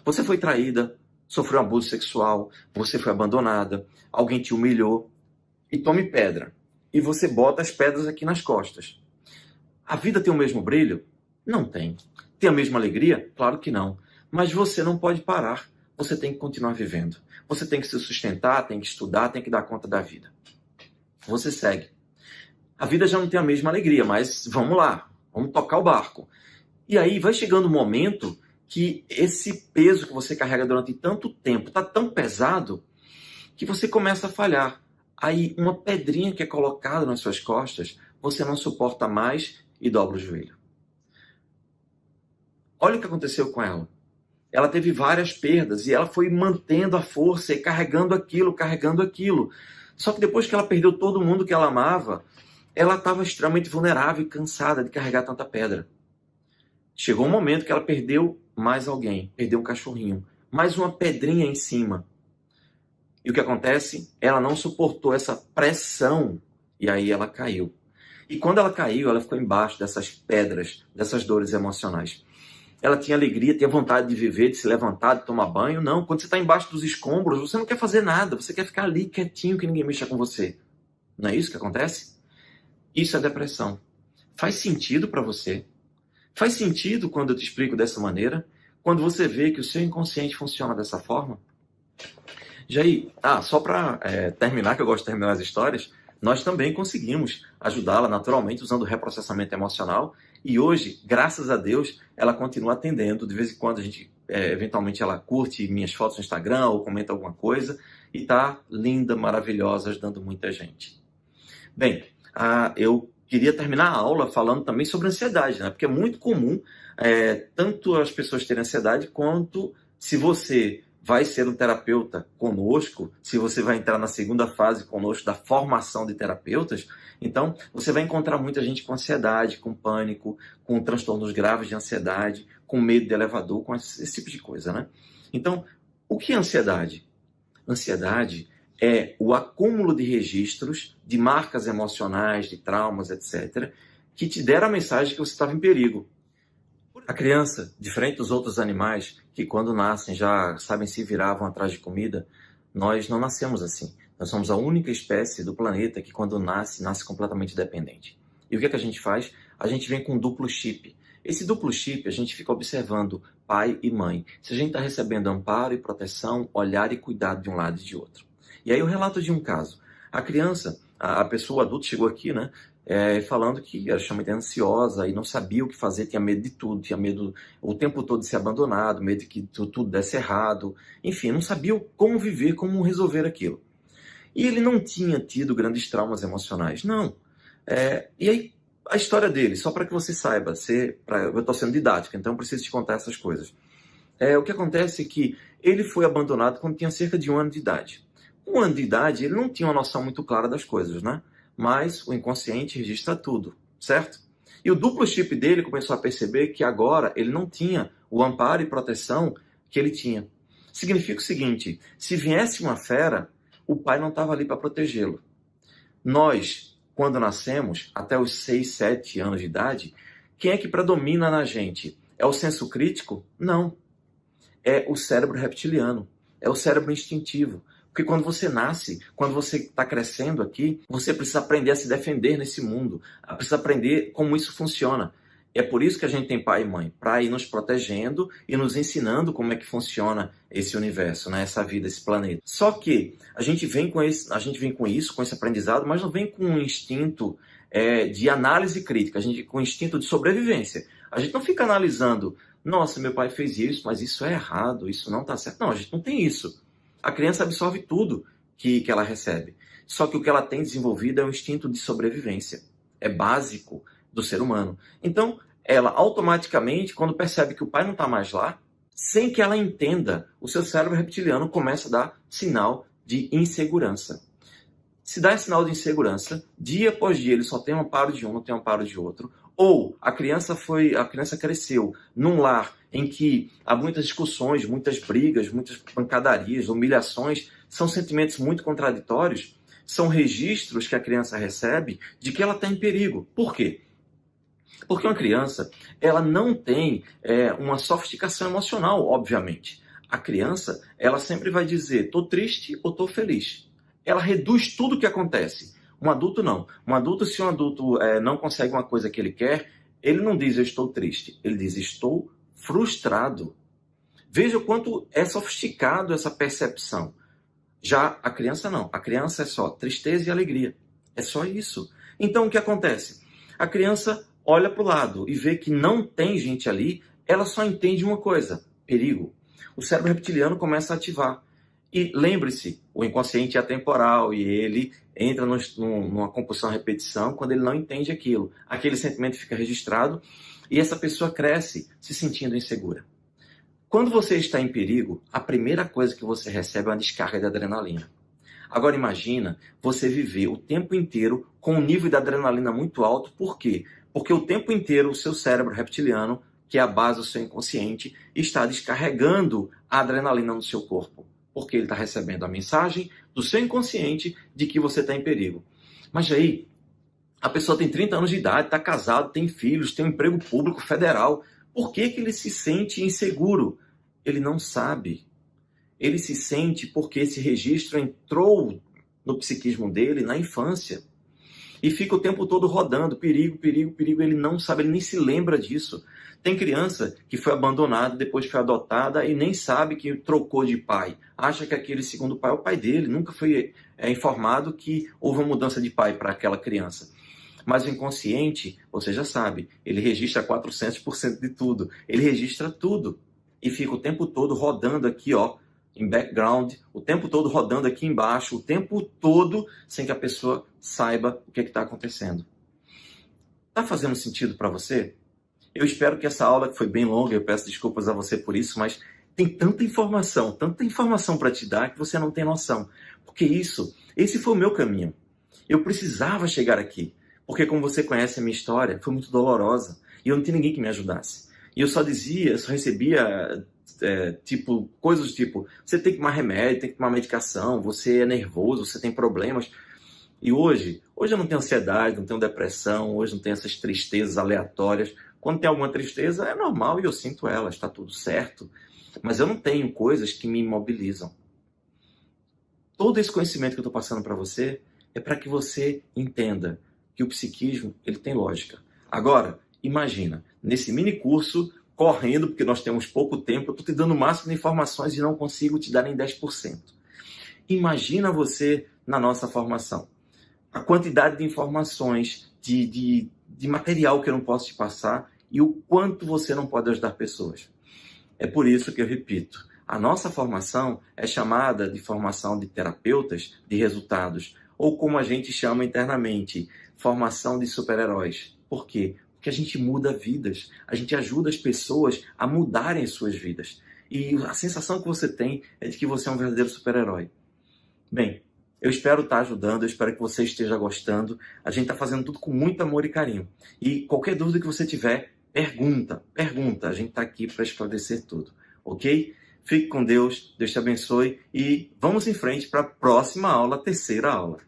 Você foi traída, sofreu um abuso sexual, você foi abandonada, alguém te humilhou, e tome pedra. E você bota as pedras aqui nas costas. A vida tem o mesmo brilho? Não tem. Tem a mesma alegria? Claro que não. Mas você não pode parar. Você tem que continuar vivendo. Você tem que se sustentar, tem que estudar, tem que dar conta da vida. Você segue. A vida já não tem a mesma alegria, mas vamos lá, vamos tocar o barco. E aí vai chegando um momento que esse peso que você carrega durante tanto tempo está tão pesado que você começa a falhar. Aí uma pedrinha que é colocada nas suas costas, você não suporta mais e dobra o joelho. Olha o que aconteceu com ela. Ela teve várias perdas e ela foi mantendo a força e carregando aquilo, carregando aquilo. Só que depois que ela perdeu todo mundo que ela amava, ela estava extremamente vulnerável e cansada de carregar tanta pedra. Chegou um momento que ela perdeu mais alguém, perdeu um cachorrinho, mais uma pedrinha em cima. E o que acontece? Ela não suportou essa pressão e aí ela caiu. E quando ela caiu, ela ficou embaixo dessas pedras, dessas dores emocionais. Ela tinha alegria, tinha vontade de viver, de se levantar, de tomar banho. Não, quando você está embaixo dos escombros, você não quer fazer nada, você quer ficar ali quietinho, que ninguém mexa com você. Não é isso que acontece? Isso é depressão. Faz sentido para você? Faz sentido quando eu te explico dessa maneira? Quando você vê que o seu inconsciente funciona dessa forma? Jair, só para terminar, que eu gosto de terminar as histórias, nós também conseguimos ajudá-la naturalmente usando o reprocessamento emocional e hoje, graças a Deus, ela continua atendendo. De vez em quando a gente, eventualmente ela curte minhas fotos no Instagram ou comenta alguma coisa e tá linda, maravilhosa, ajudando muita gente. Bem, eu queria terminar a aula falando também sobre ansiedade, né? Porque é muito comum tanto as pessoas terem ansiedade quanto se você vai ser um terapeuta conosco, se você vai entrar na segunda fase conosco da formação de terapeutas, então você vai encontrar muita gente com ansiedade, com pânico, com transtornos graves de ansiedade, com medo de elevador, com esse tipo de coisa, né? Então, o que é ansiedade? Ansiedade é o acúmulo de registros, de marcas emocionais, de traumas, etc., que te deram a mensagem que você estava em perigo. A criança, diferente dos outros animais, que quando nascem já sabem se virar, vão atrás de comida, nós não nascemos assim. Nós somos a única espécie do planeta que quando nasce, nasce completamente dependente. E o que é que a gente faz? A gente vem com um duplo chip. Esse duplo chip, a gente fica observando pai e mãe. Se a gente está recebendo amparo e proteção, olhar e cuidado de um lado e de outro. E aí o relato de um caso. A criança, a pessoa adulta chegou aqui, né? Falando que era extremamente ansiosa e não sabia o que fazer, tinha medo de tudo, tinha medo o tempo todo de ser abandonado, medo de que tudo desse errado, enfim, não sabia como viver, como resolver aquilo. E ele não tinha tido grandes traumas emocionais, não. E aí, a história dele, só para que você saiba, eu estou sendo didática, então eu preciso te contar essas coisas. O que acontece é que ele foi abandonado quando tinha cerca de 1 ano de idade. 1 ano de idade, ele não tinha uma noção muito clara das coisas, né? Mas o inconsciente registra tudo, certo? E o duplo chip dele começou a perceber que agora ele não tinha o amparo e proteção que ele tinha. Significa o seguinte, se viesse uma fera, o pai não estava ali para protegê-lo. Nós, quando nascemos, até os 6, 7 anos de idade, quem é que predomina na gente? É o senso crítico? Não. É o cérebro reptiliano, é o cérebro instintivo. Porque quando você nasce, quando você está crescendo aqui, você precisa aprender a se defender nesse mundo, precisa aprender como isso funciona. É por isso que a gente tem pai e mãe, para ir nos protegendo e nos ensinando como é que funciona esse universo, né? Essa vida, esse planeta. Só que a gente vem com esse aprendizado, mas não vem com um instinto de análise crítica, a gente com um instinto de sobrevivência. A gente não fica analisando, nossa, meu pai fez isso, mas isso é errado, isso não está certo. Não, a gente não tem isso. A criança absorve tudo que ela recebe. Só que o que ela tem desenvolvido é um instinto de sobrevivência. É básico do ser humano. Então, ela automaticamente, quando percebe que o pai não está mais lá, sem que ela entenda, o seu cérebro reptiliano começa a dar sinal de insegurança. Se dá sinal de insegurança, dia após dia ele só tem um amparo de um, não tem um amparo de outro, ou a criança cresceu num lar em que há muitas discussões, muitas brigas, muitas pancadarias, humilhações, são sentimentos muito contraditórios, são registros que a criança recebe de que ela está em perigo. Por quê? Porque uma criança, ela não tem uma sofisticação emocional, obviamente. A criança, ela sempre vai dizer, estou triste ou estou feliz. Ela reduz tudo o que acontece. Um adulto não. Se um adulto não consegue uma coisa que ele quer, ele não diz eu estou triste, ele diz estou frustrado. Veja o quanto é sofisticado essa percepção. Já a criança não. A criança é só tristeza e alegria. É só isso. Então o que acontece? A criança olha para o lado e vê que não tem gente ali, ela só entende uma coisa, perigo. O cérebro reptiliano começa a ativar. E lembre-se, o inconsciente é atemporal e ele entra numa compulsão-repetição quando ele não entende aquilo. Aquele sentimento fica registrado e essa pessoa cresce se sentindo insegura. Quando você está em perigo, a primeira coisa que você recebe é uma descarga de adrenalina. Agora imagina você viver o tempo inteiro com um nível de adrenalina muito alto. Por quê? Porque o tempo inteiro o seu cérebro reptiliano, que é a base do seu inconsciente, está descarregando a adrenalina no seu corpo. Porque ele está recebendo a mensagem do seu inconsciente de que você está em perigo. Mas aí, a pessoa tem 30 anos de idade, está casado, tem filhos, tem um emprego público federal. Por que ele se sente inseguro? Ele não sabe. Ele se sente porque esse registro entrou no psiquismo dele na infância. E fica o tempo todo rodando, perigo, perigo, perigo. Ele não sabe, ele nem se lembra disso. Tem criança que foi abandonada, depois foi adotada e nem sabe que trocou de pai. Acha que aquele segundo pai é o pai dele. Nunca foi informado que houve uma mudança de pai para aquela criança. Mas o inconsciente, você já sabe, ele registra 400% de tudo. Ele registra tudo. E fica o tempo todo rodando aqui, ó, em background, o tempo todo rodando aqui embaixo, o tempo todo sem que a pessoa saiba o que está acontecendo. Está fazendo sentido para você? Eu espero que essa aula, que foi bem longa, eu peço desculpas a você por isso, mas tem tanta informação para te dar que você não tem noção. Porque esse foi o meu caminho. Eu precisava chegar aqui, porque como você conhece a minha história, foi muito dolorosa e eu não tinha ninguém que me ajudasse. E eu só recebia coisas do tipo, você tem que tomar remédio, tem que tomar medicação, você é nervoso, você tem problemas. E hoje eu não tenho ansiedade, não tenho depressão, hoje não tenho essas tristezas aleatórias. Quando tem alguma tristeza, é normal e eu sinto ela, está tudo certo. Mas eu não tenho coisas que me imobilizam. Todo esse conhecimento que eu estou passando para você é para que você entenda que o psiquismo ele tem lógica. Agora, imagina, nesse mini curso, correndo, porque nós temos pouco tempo, eu estou te dando o máximo de informações e não consigo te dar nem 10%. Imagina você na nossa formação. A quantidade de informações, de material que eu não posso te passar e o quanto você não pode ajudar pessoas. É por isso que eu repito, a nossa formação é chamada de formação de terapeutas de resultados, ou como a gente chama internamente, formação de super-heróis. Por quê? Porque a gente muda vidas, a gente ajuda as pessoas a mudarem as suas vidas. E a sensação que você tem é de que você é um verdadeiro super-herói. Bem, eu espero estar ajudando, eu espero que você esteja gostando. A gente está fazendo tudo com muito amor e carinho. E qualquer dúvida que você tiver, pergunta. A gente está aqui para esclarecer tudo, ok? Fique com Deus, Deus te abençoe e vamos em frente para a próxima aula, a terceira aula.